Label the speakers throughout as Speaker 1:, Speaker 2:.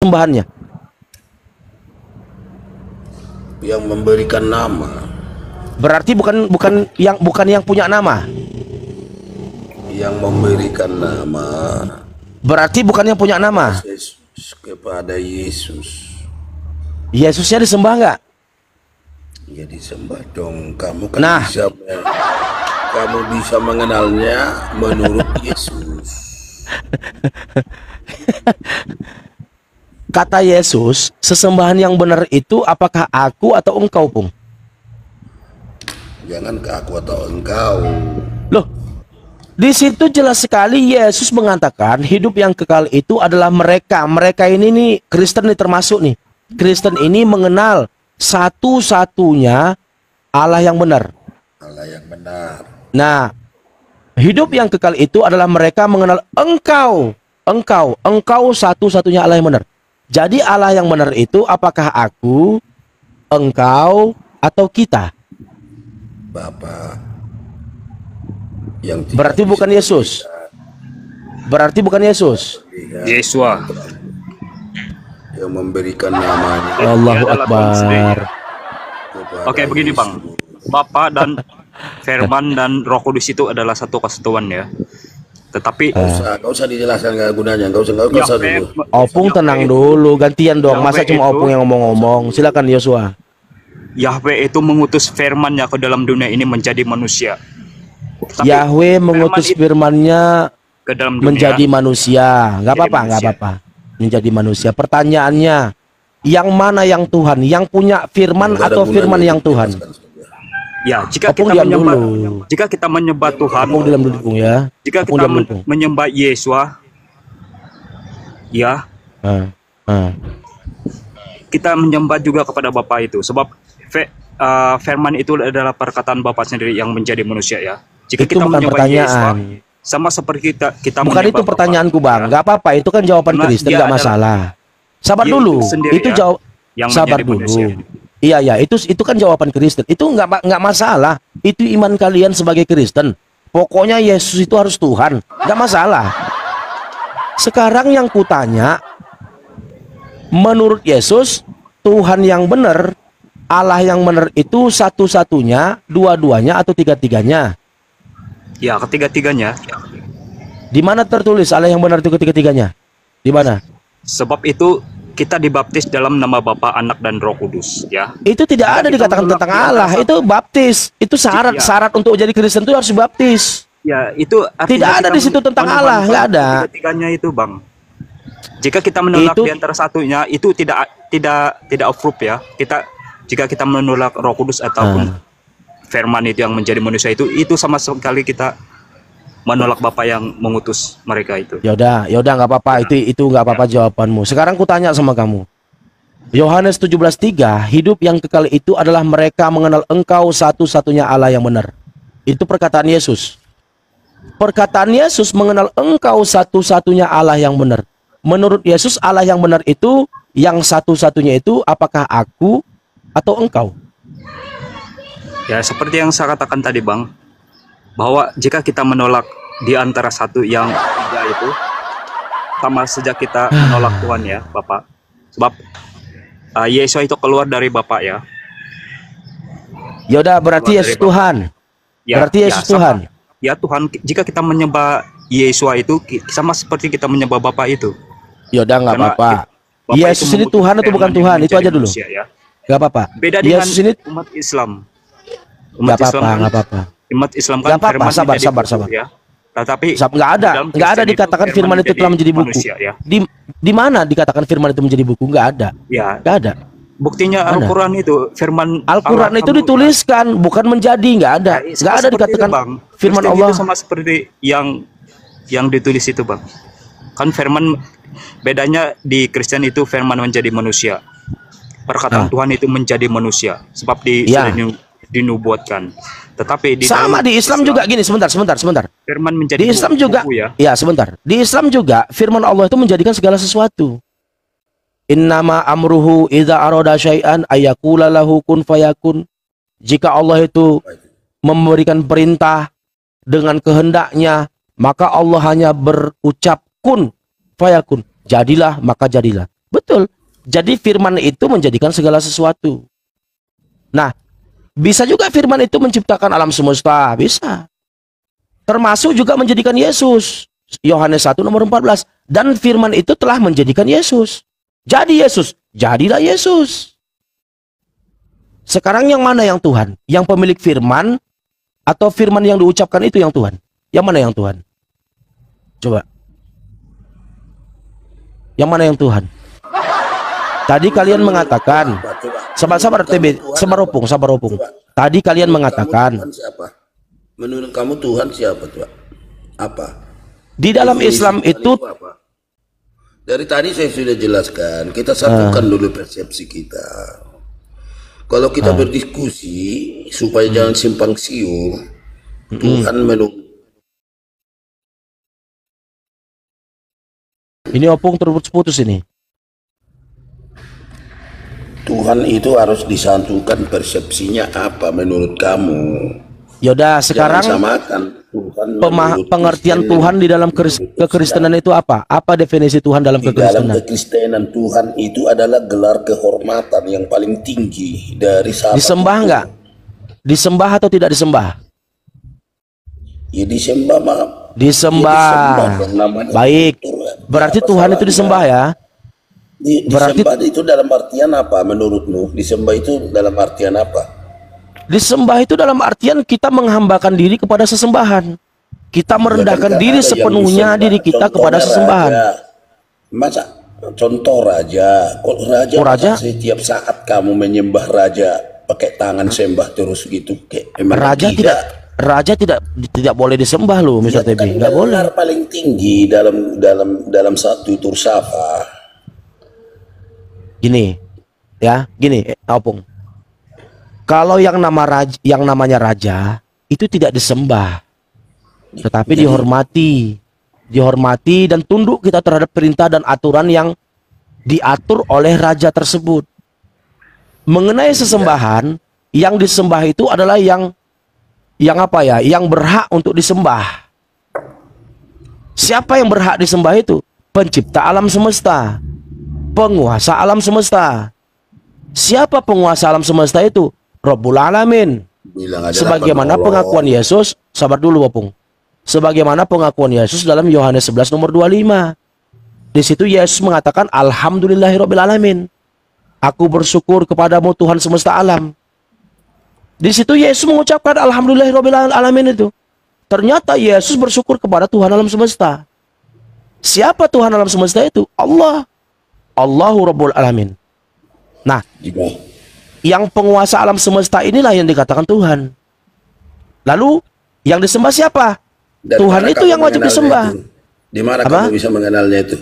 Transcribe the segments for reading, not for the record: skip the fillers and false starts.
Speaker 1: sesembahannya?
Speaker 2: Yang memberikan nama.
Speaker 1: Berarti bukan yang punya nama.
Speaker 2: Yang memberikan nama.
Speaker 1: Berarti bukan yang punya nama.
Speaker 2: Yesus, kepada Yesus.
Speaker 1: Yesusnya disembah nggak?
Speaker 2: Ya disembah dong. Kamu kan kamu bisa mengenalnya menurut Yesus.
Speaker 1: Kata Yesus, sesembahan yang benar itu apakah aku atau engkau, Pung?
Speaker 2: Jangan ke aku atau engkau.
Speaker 1: Loh, di situ jelas sekali Yesus mengatakan hidup yang kekal itu adalah mereka. Mereka ini nih Kristen nih termasuk nih. Kristen ini mengenal satu-satunya Allah yang benar.
Speaker 2: Allah yang benar.
Speaker 1: Nah, hidup yang kekal itu adalah mereka mengenal engkau satu-satunya Allah yang benar. Jadi Allah yang benar itu apakah aku, engkau, atau kita?
Speaker 2: Bapa yang
Speaker 1: Berarti bukan Yesus. Berarti bukan Yesus.
Speaker 3: Yesua
Speaker 2: yang memberikan namanya.
Speaker 1: Allahu
Speaker 3: Dia adalah Tuhan
Speaker 1: Akbar.
Speaker 3: sendiri. Oke, begini Bang. Bapa dan Firman dan Roh Kudus itu adalah satu kesatuan ya. Tetapi
Speaker 2: Gak usah dijelaskan, gak gunanya. Gak usah dulu.
Speaker 1: Opung tenang dulu, gantian dong. Masa
Speaker 3: Yahweh
Speaker 1: cuma
Speaker 3: itu-
Speaker 1: Opung yang ngomong-ngomong? Silakan Yosua.
Speaker 3: Yahweh itu mengutus firman-Nya ke dalam dunia ini menjadi manusia. Tetapi
Speaker 1: Yahweh mengutus
Speaker 3: firman itu
Speaker 1: firman-Nya
Speaker 3: ke dalam dunia
Speaker 1: menjadi manusia. Nggak apa-apa, nggak
Speaker 3: manusia.
Speaker 1: apa-apa. Menjadi manusia. Pertanyaannya, yang mana yang Tuhan? Yang punya firman
Speaker 2: Nggak ada
Speaker 1: atau
Speaker 2: gunanya
Speaker 1: firman yang Tuhan?
Speaker 2: dijelaskan saja.
Speaker 3: Ya,
Speaker 1: Opung diam dulu.
Speaker 3: jika kita menyembah Tuhan,
Speaker 1: Opung diam dulu, Pung, ya.
Speaker 3: jika
Speaker 1: Opung
Speaker 3: kita
Speaker 1: diam dulu, Pung.
Speaker 3: menyembah Yesua, ya,
Speaker 1: Ah, ah.
Speaker 3: kita menyembah juga kepada Bapa itu. Sebab firman itu adalah perkataan Bapa sendiri yang menjadi manusia ya. Jika
Speaker 1: Itu
Speaker 3: kita
Speaker 1: bukan
Speaker 3: menyembah
Speaker 1: pertanyaan.
Speaker 3: Yesua, sama seperti kita
Speaker 1: Bukan
Speaker 3: menyembah
Speaker 1: itu
Speaker 3: Bapa,
Speaker 1: pertanyaanku, Bang.
Speaker 3: ya.
Speaker 1: Nggak apa-apa, itu kan jawaban
Speaker 3: Karena
Speaker 1: Kristen,
Speaker 3: dia
Speaker 1: nggak
Speaker 3: adalah-
Speaker 1: masalah. Sabar
Speaker 3: dia
Speaker 1: dulu.
Speaker 3: itu sendiri
Speaker 1: Itu
Speaker 3: ya,
Speaker 1: jawab.
Speaker 3: yang
Speaker 1: Sabar
Speaker 3: menjadi
Speaker 1: dulu.
Speaker 3: manusia.
Speaker 1: Iya, ya, itu kan jawaban Kristen. Itu nggak masalah. Itu iman kalian sebagai Kristen. Pokoknya Yesus itu harus Tuhan, nggak masalah. Sekarang yang kutanya, menurut Yesus, Tuhan yang benar, Allah yang benar itu satu-satunya, dua-duanya, atau tiga-tiganya?
Speaker 3: Ya, ketiga-tiganya.
Speaker 1: Di mana tertulis Allah yang benar itu ketiga-tiganya? Di mana?
Speaker 3: Sebab itu kita dibaptis dalam nama Bapa, Anak dan Roh Kudus ya.
Speaker 1: Itu tidak ada
Speaker 3: Kita
Speaker 1: dikatakan
Speaker 3: menolak
Speaker 1: tentang
Speaker 3: di antara
Speaker 1: Allah.
Speaker 3: satu-
Speaker 1: Itu baptis. Itu syarat untuk jadi Kristen itu harus dibaptis.
Speaker 3: Ya, itu
Speaker 1: Tidak ada
Speaker 3: kita
Speaker 1: di situ tentang
Speaker 3: menyembah
Speaker 1: Allah, nggak ada.
Speaker 3: Ketiga-tiganya itu, Bang. Jika kita menolak
Speaker 1: Itu-
Speaker 3: di antara satunya, itu tidak approve ya. Jika kita menolak Roh Kudus ataupun firman itu yang menjadi manusia itu sama sekali kita menolak Bapa yang mengutus mereka itu.
Speaker 1: Ya udah nggak apa-apa. Itu nggak apa-apa jawabanmu. Sekarang ku tanya sama kamu. Yohanes 17:3, hidup yang kekal itu adalah mereka mengenal Engkau satu-satunya Allah yang benar. Itu perkataan Yesus. Perkataan Yesus mengenal Engkau satu-satunya Allah yang benar. Menurut Yesus Allah yang benar itu yang satu-satunya itu apakah aku atau engkau?
Speaker 3: Ya, seperti yang saya katakan tadi, Bang, bahwa jika kita menolak di antara satu yang tiga itu, sama sejak kita menolak Tuhan ya, Bapak. Sebab Yesus itu keluar dari Bapak ya.
Speaker 1: Ya udah berarti
Speaker 3: Keluar
Speaker 1: Yesus
Speaker 3: dari Bapa.
Speaker 1: Tuhan.
Speaker 3: Ya,
Speaker 1: Berarti Yesus
Speaker 3: sama.
Speaker 1: Tuhan.
Speaker 3: Ya Tuhan, jika kita menyembah Yesus itu sama seperti kita menyembah Bapak itu.
Speaker 1: Ya udah nggak
Speaker 3: Karena
Speaker 1: apa-apa.
Speaker 3: Bapak
Speaker 1: Yesus
Speaker 3: itu
Speaker 1: ini
Speaker 3: mengutus
Speaker 1: Tuhan atau bukan
Speaker 3: firman yang
Speaker 1: Tuhan? Itu
Speaker 3: menjadi
Speaker 1: aja dulu.
Speaker 3: manusia, ya.
Speaker 1: Nggak apa-apa.
Speaker 3: Beda dengan
Speaker 1: Yesus ini
Speaker 3: umat Islam.
Speaker 1: nggak apa-apa, nggak apa-apa.
Speaker 3: Umat Islam kan
Speaker 1: Nggak apa-apa,
Speaker 3: firman
Speaker 1: sabar,
Speaker 3: menjadi
Speaker 1: sabar,
Speaker 3: buku,
Speaker 1: sabar.
Speaker 3: ya. Tetapi
Speaker 1: Nggak ada,
Speaker 3: dalam
Speaker 1: nggak ada
Speaker 3: Kristen
Speaker 1: dikatakan
Speaker 3: itu
Speaker 1: firman itu telah menjadi buku.
Speaker 3: manusia, ya.
Speaker 1: Di mana dikatakan firman itu menjadi buku? Nggak ada.
Speaker 3: Ya,
Speaker 1: Nggak ada.
Speaker 3: buktinya
Speaker 1: Mana?
Speaker 3: Al-Quran itu firman
Speaker 1: Al-Quran
Speaker 3: Allah
Speaker 1: itu
Speaker 3: kamu,
Speaker 1: dituliskan, bukan menjadi. Nggak ada.
Speaker 3: ya,
Speaker 1: Nggak ada
Speaker 3: seperti
Speaker 1: dikatakan
Speaker 3: itu, Bang.
Speaker 1: firman
Speaker 3: Kristen
Speaker 1: Allah.
Speaker 3: itu sama seperti yang ditulis itu, Bang. Kan firman, bedanya di Kristen itu firman menjadi manusia. Perkataan Tuhan itu menjadi manusia sebab
Speaker 1: Iya.
Speaker 3: sudah dinubuatkan. Tetapi di
Speaker 1: Sama
Speaker 3: dalam
Speaker 1: di Islam juga gini, sebentar.
Speaker 3: firman menjadi
Speaker 1: Di Islam juga,
Speaker 3: buku, ya.
Speaker 1: ya sebentar. Di Islam juga firman Allah itu menjadikan segala sesuatu. Innama amruhu idza arada syai'an ayyaqula lahu kun fayakun. Jika Allah itu memberikan perintah dengan kehendaknya, maka Allah hanya berucap kun fayakun. Jadilah, maka jadilah. Betul. Jadi firman itu menjadikan segala sesuatu. Nah, bisa juga firman itu menciptakan alam semesta, bisa. Termasuk juga menjadikan Yesus. Yohanes 1 nomor 14. Dan firman itu telah menjadikan Yesus. Jadi Yesus, jadilah Yesus. Sekarang yang mana yang Tuhan? Yang pemilik firman atau firman yang diucapkan itu yang Tuhan? Yang mana yang Tuhan? Coba. Yang mana yang Tuhan? Tadi kalian mengatakan, sabar TB, sabar opung. Tadi kalian mengatakan,
Speaker 2: Tuhan siapa? Menurut kamu Tuhan siapa tuh? Apa?
Speaker 1: di dalam Islam itu
Speaker 2: apa? Dari tadi saya sudah jelaskan, kita satukan dulu persepsi kita. Kalau kita berdiskusi supaya jangan simpang siur, Tuhan menurut
Speaker 1: ini opung terputus ini.
Speaker 2: Tuhan itu harus disatukan persepsinya apa menurut kamu.
Speaker 1: Yaudah,
Speaker 2: Jangan
Speaker 1: sekarang
Speaker 2: samakan Tuhan menurut
Speaker 1: pengertian
Speaker 2: Kristen,
Speaker 1: Tuhan di dalam kekristenan itu apa? Apa definisi Tuhan dalam
Speaker 2: di dalam
Speaker 1: kekristenan?
Speaker 2: kekristenan Tuhan itu adalah gelar kehormatan yang paling tinggi dari sahabat.
Speaker 1: Disembah nggak? Disembah atau tidak disembah?
Speaker 2: Ya disembah, maaf.
Speaker 1: Disembah.
Speaker 2: dong, namanya
Speaker 1: Baik.
Speaker 2: Tuhan.
Speaker 1: Berarti
Speaker 2: Apa
Speaker 1: Tuhan itu
Speaker 2: salahnya?
Speaker 1: disembah ya? Berarti
Speaker 2: Disembah itu dalam artian apa menurutmu? Disembah itu dalam artian apa?
Speaker 1: disembah itu dalam artian kita menghambakan diri kepada sesembahan. Kita merendahkan
Speaker 2: Ya kan,
Speaker 1: diri
Speaker 2: ada yang
Speaker 1: sepenuhnya
Speaker 2: disembah.
Speaker 1: diri kita kepada
Speaker 2: Contohnya
Speaker 1: sesembahan.
Speaker 2: raja. Masa contoh raja? Kalau raja,
Speaker 1: Oh, raja?
Speaker 2: masa setiap saat kamu menyembah raja pakai tangan sembah terus gitu? Kayak, emang
Speaker 1: Raja tidak boleh disembah loh, Mr.
Speaker 2: Ya,
Speaker 1: TB.
Speaker 2: kan
Speaker 1: Nggak boleh.
Speaker 2: gelar paling tinggi dalam satu tursafa.
Speaker 1: Gini, ya, gini, Opung. Kalau yang namanya raja itu tidak disembah, tetapi dihormati dan tunduk kita terhadap perintah dan aturan yang diatur oleh raja tersebut. Mengenai sesembahan, yang disembah itu adalah yang apa ya? Yang berhak untuk disembah. Siapa yang berhak disembah itu? Pencipta alam semesta, penguasa alam semesta. Siapa penguasa alam semesta itu? Rabbul Alamin.
Speaker 2: Bilang aja
Speaker 1: Sebagaimana
Speaker 2: Allah.
Speaker 1: pengakuan Yesus, sabar dulu Opung. Sebagaimana pengakuan Yesus dalam Yohanes 11 nomor 25. Di situ Yesus mengatakan Alhamdulillahirabbil alamin. Aku bersyukur kepadamu Tuhan semesta alam. Di situ Yesus mengucapkan Alhamdulillahirabbil alamin itu. Ternyata Yesus bersyukur kepada Tuhan alam semesta. Siapa Tuhan alam semesta itu? Allah. Allahu Rabbul Alamin. Nah,
Speaker 2: Gimana?
Speaker 1: yang penguasa alam semesta inilah yang dikatakan Tuhan. Lalu yang disembah siapa?
Speaker 2: Dan
Speaker 1: Tuhan
Speaker 2: mana
Speaker 1: itu
Speaker 2: kamu
Speaker 1: yang wajib
Speaker 2: mengenalnya
Speaker 1: disembah.
Speaker 2: itu? Di mana
Speaker 1: Apa?
Speaker 2: kamu bisa mengenalnya itu?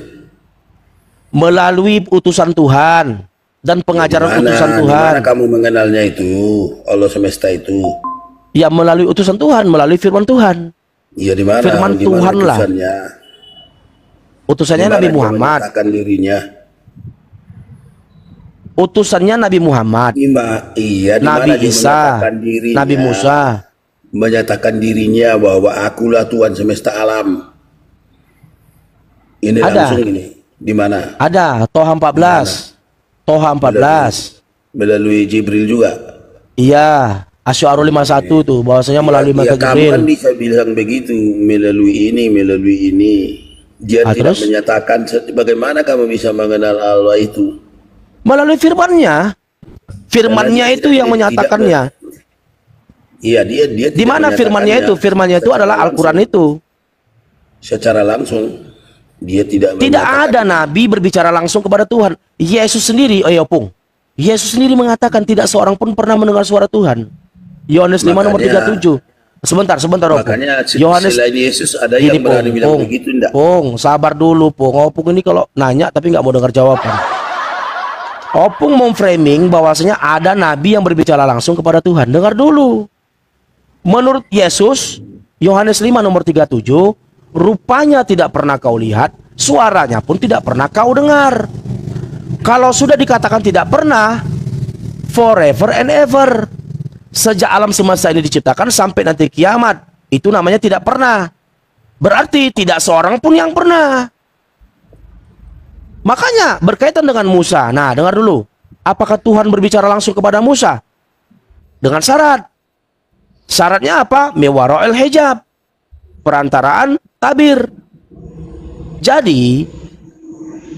Speaker 1: Melalui utusan Tuhan dan pengajaran utusan
Speaker 2: Di
Speaker 1: Tuhan.
Speaker 2: mana kamu mengenalnya itu? Allah semesta itu.
Speaker 1: Ya melalui utusan Tuhan, melalui firman Tuhan.
Speaker 2: Iya di mana?
Speaker 1: Firman
Speaker 2: Di mana
Speaker 1: Tuhan lah.
Speaker 2: utusannya?
Speaker 1: Utusannya
Speaker 2: Di mana
Speaker 1: Nabi
Speaker 2: dia
Speaker 1: Muhammad.
Speaker 2: menyatakan dirinya.
Speaker 1: Utusannya Nabi Muhammad,
Speaker 2: Iya, di
Speaker 1: Nabi
Speaker 2: mana dia
Speaker 1: Isa,
Speaker 2: menyatakan dirinya?
Speaker 1: Nabi Musa.
Speaker 2: Menyatakan dirinya bahwa akulah Tuhan semesta alam. Ini
Speaker 1: Ada.
Speaker 2: langsung ini. Di mana?
Speaker 1: Ada Toha 14. Toha 14.
Speaker 2: Melalui Jibril juga.
Speaker 1: Iya, Asy'arul 51 tuh bahwasanya melalui
Speaker 2: Ya,
Speaker 1: malaikat
Speaker 2: kamu kan
Speaker 1: Jibril.
Speaker 2: bisa bilang begitu melalui ini. Dia
Speaker 1: Ah,
Speaker 2: tidak
Speaker 1: terus?
Speaker 2: menyatakan bagaimana kamu bisa mengenal Allah itu.
Speaker 1: Melalui firman-Nya. Firman-Nya
Speaker 2: Karena
Speaker 1: itu
Speaker 2: dia
Speaker 1: yang
Speaker 2: tidak
Speaker 1: menyatakannya.
Speaker 2: Iya, dia
Speaker 1: Di
Speaker 2: tidak
Speaker 1: mana firman-Nya itu?
Speaker 2: menyatakannya
Speaker 1: Firman-Nya itu
Speaker 2: secara
Speaker 1: adalah Al-Qur'an
Speaker 2: langsung.
Speaker 1: itu.
Speaker 2: Secara langsung dia tidak
Speaker 1: Tidak
Speaker 2: menyatakan.
Speaker 1: ada nabi berbicara langsung kepada Tuhan. Yesus sendiri, Opung. Yesus sendiri mengatakan tidak seorang pun pernah mendengar suara Tuhan. Yohanes 5 nomor
Speaker 2: Makanya-
Speaker 1: 37. Sebentar, Opung.
Speaker 2: Makanya
Speaker 1: Yohanes
Speaker 2: selain Yesus ada
Speaker 1: Gini,
Speaker 2: yang berani bilang begitu enggak?
Speaker 1: Pung, sabar dulu, Pung. Opung ini kalau nanya tapi nggak mau dengar jawaban. Opung mau framing bahwasanya ada nabi yang berbicara langsung kepada Tuhan. Dengar dulu. Menurut Yesus, Yohanes 5 nomor 37, rupanya tidak pernah kau lihat, suaranya pun tidak pernah kau dengar. Kalau sudah dikatakan tidak pernah, forever and ever. Sejak alam semesta ini diciptakan sampai nanti kiamat, itu namanya tidak pernah. Berarti tidak seorang pun yang pernah. Makanya berkaitan dengan Musa. Nah, dengar dulu. Apakah Tuhan berbicara langsung kepada Musa? Dengan syarat. Syaratnya apa? Mewara'il hijab. Perantaraan tabir. Jadi,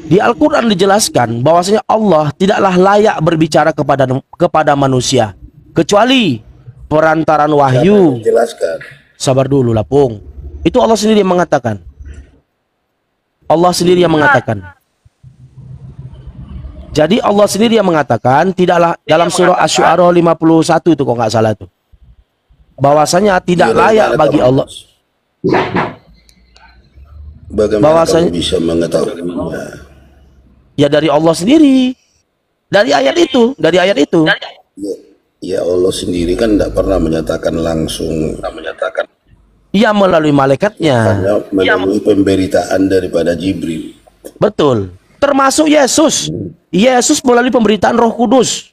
Speaker 1: di Al-Quran dijelaskan bahwasanya Allah tidaklah layak berbicara kepada manusia. Kecuali perantaraan wahyu.
Speaker 2: Jelaskan.
Speaker 1: Sabar dulu, Lapung. Itu Allah sendiri yang mengatakan. Allah sendiri yang mengatakan. Jadi Allah sendiri yang mengatakan, tidaklah dalam surah Asy-Syu'ara 51 itu kok nggak salah tuh. Bahwasanya tidak layak bagi Allah.
Speaker 2: Bagaimana
Speaker 1: Bahwasanya
Speaker 2: kamu bisa mengetahuinya?
Speaker 1: ya dari Allah sendiri. Dari ayat itu,
Speaker 2: Ya, ya Allah sendiri kan tidak pernah menyatakan langsung,
Speaker 1: Ia melalui malaikatnya.
Speaker 2: hanya melalui pemberitaan daripada Jibril.
Speaker 1: Betul. Termasuk Yesus. Yesus melalui pemberitaan Roh Kudus.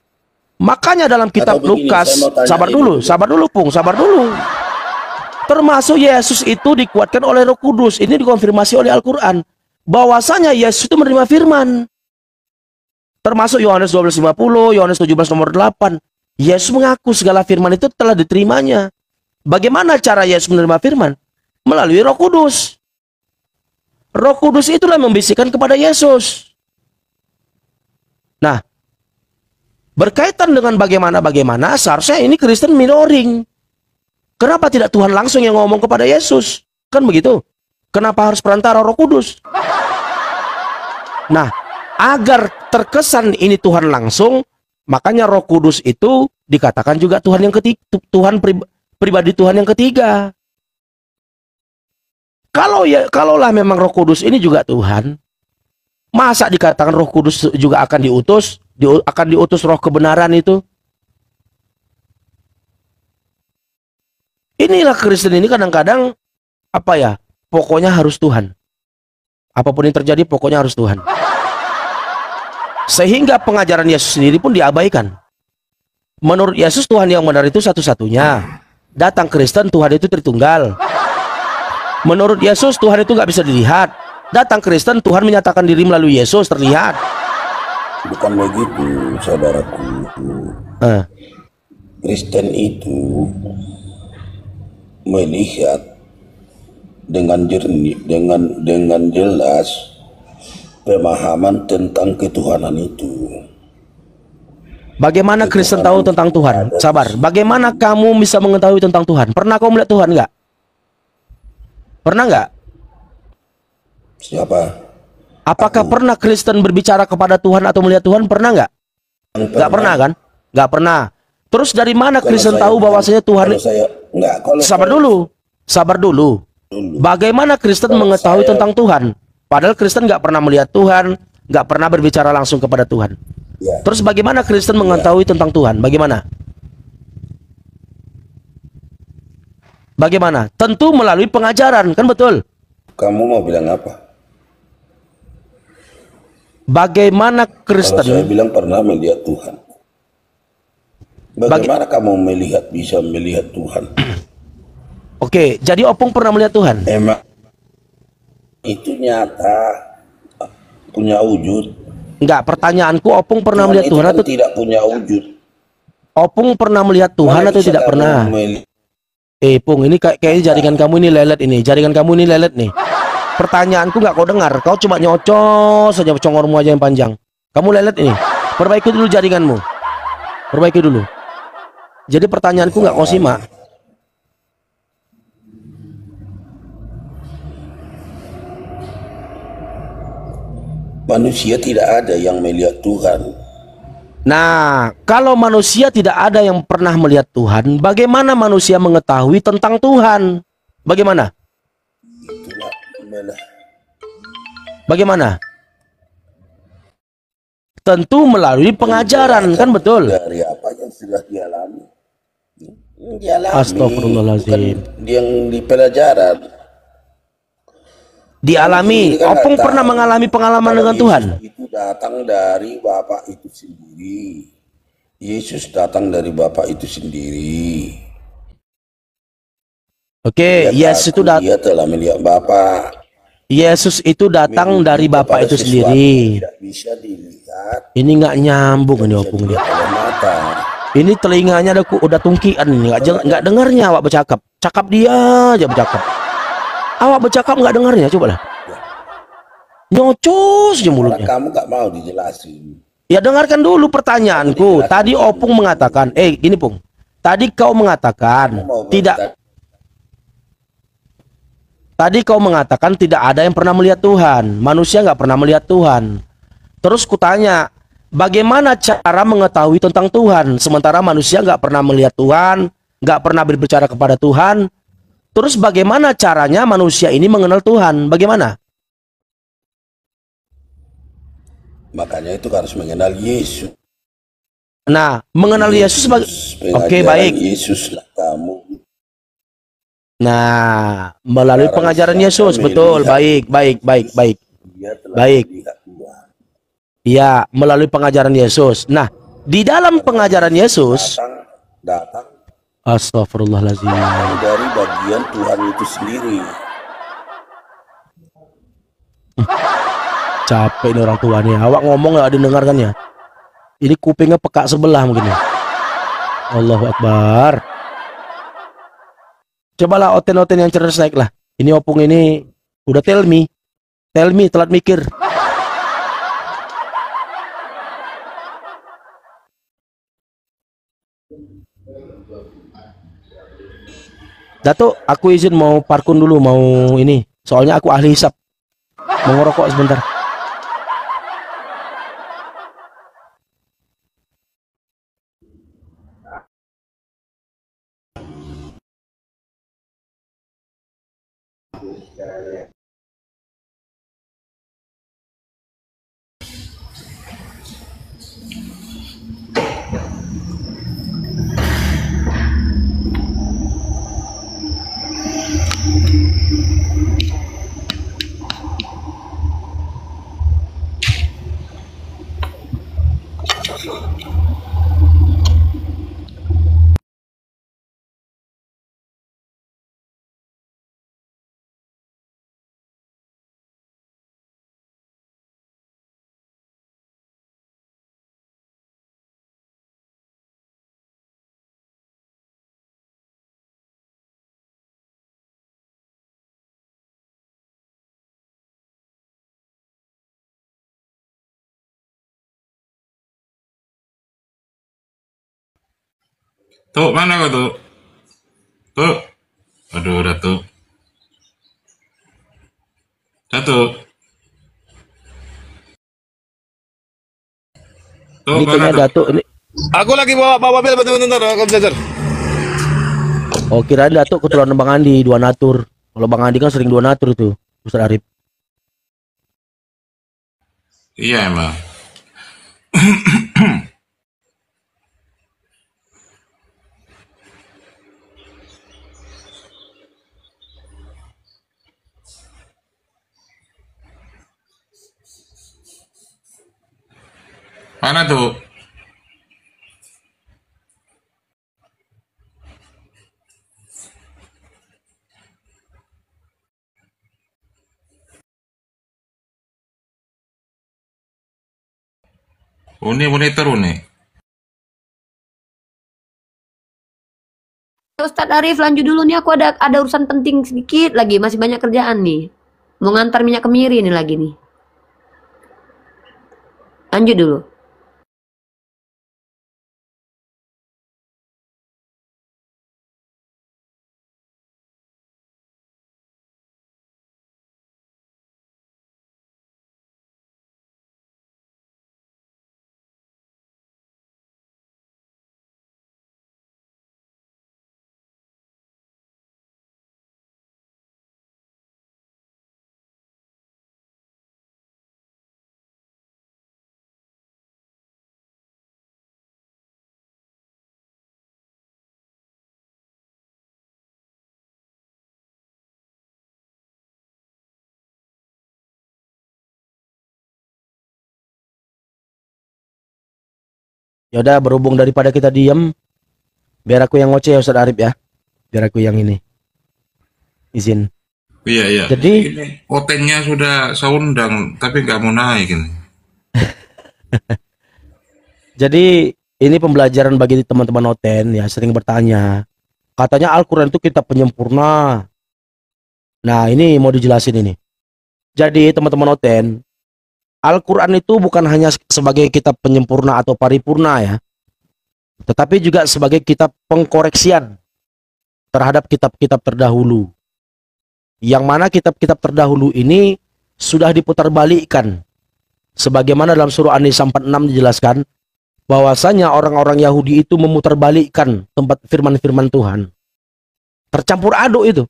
Speaker 1: Makanya dalam kitab
Speaker 2: Atau begini,
Speaker 1: Lukas,
Speaker 2: saya mau tanya
Speaker 1: sabar
Speaker 2: ini
Speaker 1: dulu,
Speaker 2: dulu.
Speaker 1: sabar dulu, Pung, sabar dulu. Termasuk Yesus itu dikuatkan oleh Roh Kudus. Ini dikonfirmasi oleh Al-Quran. Bahwasanya Yesus itu menerima firman. Termasuk Yohanes 12:50, Yohanes 17 nomor 8. Yesus mengaku segala firman itu telah diterimanya. Bagaimana cara Yesus menerima firman? Melalui Roh Kudus. Roh Kudus itulah yang membisikkan kepada Yesus. Nah, berkaitan dengan bagaimana seharusnya ini Kristen minoring. Kenapa tidak Tuhan langsung yang ngomong kepada Yesus? Kan begitu. Kenapa harus perantara Roh Kudus? Nah, agar terkesan ini Tuhan langsung, makanya Roh Kudus itu dikatakan juga Tuhan yang ketiga, pribadi Tuhan yang ketiga. Kalaulah memang Roh Kudus ini juga Tuhan, masa dikatakan Roh Kudus juga akan diutus Roh kebenaran itu? Inilah Kristen ini kadang-kadang pokoknya harus Tuhan. Apapun yang terjadi pokoknya harus Tuhan. Sehingga pengajaran Yesus sendiri pun diabaikan. Menurut Yesus Tuhan yang benar itu satu-satunya. Datang Kristen Tuhan itu Tritunggal. Menurut Yesus Tuhan itu nggak bisa dilihat. Datang Kristen Tuhan menyatakan diri melalui Yesus terlihat.
Speaker 2: Bukan begitu, saudaraku. Kristen itu melihat dengan jernih, dengan jelas pemahaman tentang ketuhanan itu.
Speaker 1: Bagaimana Kristen tahu tentang Tuhan? Sabar. Bagaimana kamu bisa mengetahui tentang Tuhan? Pernah kamu melihat Tuhan nggak? Pernah nggak?
Speaker 2: Siapa?
Speaker 1: Apakah pernah Kristen berbicara kepada Tuhan atau melihat Tuhan? Pernah nggak? Nggak pernah kan? Nggak pernah. Terus dari mana Kristen tahu bahwasanya Tuhan? Sabar dulu. Bagaimana Kristen mengetahui tentang Tuhan? Padahal Kristen nggak pernah melihat Tuhan, nggak pernah berbicara langsung kepada Tuhan.
Speaker 2: Ya.
Speaker 1: Terus bagaimana Kristen mengetahui tentang Tuhan? Bagaimana? Bagaimana? Tentu melalui pengajaran, kan betul?
Speaker 2: Kamu mau bilang apa?
Speaker 1: Bagaimana
Speaker 2: Kalau
Speaker 1: Kristen?
Speaker 2: saya bilang pernah melihat Tuhan. Bagaimana kamu bisa melihat Tuhan?
Speaker 1: Oke, jadi Opung pernah melihat Tuhan?
Speaker 2: Emang itu nyata, punya wujud.
Speaker 1: Enggak, pertanyaanku Opung pernah melihat
Speaker 2: itu
Speaker 1: Tuhan
Speaker 2: kan
Speaker 1: atau
Speaker 2: tidak punya wujud?
Speaker 1: Opung pernah melihat Tuhan
Speaker 2: Mana
Speaker 1: atau
Speaker 2: bisa
Speaker 1: tidak
Speaker 2: kamu
Speaker 1: pernah? Pung, ini kayaknya jaringan kamu ini lelet ini. Jaringan kamu ini lelet nih. Pertanyaanku nggak kau dengar. Kau cuma nyocos saja congormu aja yang panjang. Kamu lelet ini. Perbaiki dulu jaringanmu. Perbaiki dulu. Jadi pertanyaanku nggak kau simak.
Speaker 2: Manusia tidak ada yang melihat Tuhan.
Speaker 1: Nah, kalau manusia tidak ada yang pernah melihat Tuhan, bagaimana manusia mengetahui tentang Tuhan? Bagaimana?
Speaker 2: Itulah inilah.
Speaker 1: Bagaimana? Tentu melalui pengajaran, kan betul?
Speaker 2: Dari apa yang sudah dialami. Dialami.
Speaker 1: Astagfirullahaladzim.
Speaker 2: Bukan yang di pelajaran.
Speaker 1: Dialami. Opung pernah mengalami pengalaman dengan Tuhan?
Speaker 2: Itu datang dari Bapa itu sendiri. Yesus datang dari Bapa itu sendiri.
Speaker 1: Oke, Yesus itu datang.
Speaker 2: Dia telah melihat Bapa.
Speaker 1: Yesus itu datang
Speaker 2: Merujuk
Speaker 1: dari Bapa
Speaker 2: kepada
Speaker 1: itu
Speaker 2: sesuatu
Speaker 1: sendiri.
Speaker 2: yang tidak bisa dilihat,
Speaker 1: Ini nggak nyambung ini
Speaker 2: bisa
Speaker 1: opung ini.
Speaker 2: dilihat oleh mata.
Speaker 1: Ini telinganya udah tungkian ini, nggak dengarnya awak bercakap. Cakap dia aja bercakap. Awak bercakap nggak dengarnya, coba lah. Nyocos aja
Speaker 2: Karena
Speaker 1: mulutnya.
Speaker 2: kamu nggak mau dijelasin.
Speaker 1: Ya dengarkan dulu pertanyaanku. Tadi Opung mengatakan, gini Pung. Tadi kau mengatakan
Speaker 2: Kamu mau
Speaker 1: tidak. Tadi kau mengatakan tidak ada yang pernah melihat Tuhan. Manusia nggak pernah melihat Tuhan. Terus kutanya, bagaimana cara mengetahui tentang Tuhan? Sementara manusia nggak pernah melihat Tuhan, nggak pernah berbicara kepada Tuhan. Terus bagaimana caranya manusia ini mengenal Tuhan? Bagaimana?
Speaker 2: Makanya itu harus mengenal Yesus.
Speaker 1: Nah, mengenal Yesus sebagai... Oke, baik.
Speaker 2: Yesus lah kamu.
Speaker 1: Nah, melalui pengajaran Yesus, betul. Baik.
Speaker 2: Dia telah
Speaker 1: Baik.
Speaker 2: melihat Tuhan.
Speaker 1: Ya, melalui pengajaran Yesus. Nah, di dalam pengajaran Yesus,
Speaker 2: Datang
Speaker 1: astagfirullahaladzim.
Speaker 2: dari bagian Tuhan itu sendiri.
Speaker 1: Capek ini orang tua nih. Awak ngomong nggak didengarkan ya? Ini kupingnya peka sebelah mungkin ya. Allahu Akbar. Cobalah oten-oten yang cerdas naik lah. Ini opung ini udah tell me telat mikir. Datuk, aku izin mau parkun dulu, mau ini. Soalnya aku ahli hisap. Mau ngerokok sebentar.
Speaker 4: Tuh, mana kau tuh? Tuh. Aduh, Datuk. Datuk. Tuh,
Speaker 1: Ini
Speaker 4: mana
Speaker 1: kayaknya
Speaker 4: tuh?
Speaker 1: Datuk ini.
Speaker 4: Aku lagi bawa mobil, bentar, aku belajar.
Speaker 1: Oh, kirain Datuk keturunan Bang Andi, dua natur. Kalau Bang Andi kan sering dua natur itu, Ustaz Arif.
Speaker 4: Iya emang. Mana tuh? Ini monitor ini.
Speaker 5: Ustadz Arif, lanjut dulu nih, aku ada urusan penting sedikit lagi, masih banyak kerjaan nih. Mau ngantar minyak kemiri nih lagi nih. Lanjut dulu.
Speaker 1: Ya udah, berhubung daripada kita diam, biar aku yang ngoceh ya Ustaz Arif ya. Biar aku yang ini. Izin.
Speaker 4: Iya, iya.
Speaker 1: Jadi
Speaker 4: Ini potennya sudah saya undang, tapi nggak mau naik ini.
Speaker 1: Jadi ini pembelajaran bagi teman-teman Noten ya, sering bertanya. Katanya Al-Quran itu kitab penyempurna. Nah ini mau dijelasin ini. Jadi teman-teman Noten, Al-Quran itu bukan hanya sebagai kitab penyempurna atau paripurna ya, tetapi juga sebagai kitab pengkoreksian terhadap kitab-kitab terdahulu. Yang mana kitab-kitab terdahulu ini sudah diputarbalikkan. Sebagaimana dalam surah An-Nisa 46 dijelaskan, bahwasanya orang-orang Yahudi itu memutarbalikkan tempat firman-firman Tuhan. Tercampur aduk itu.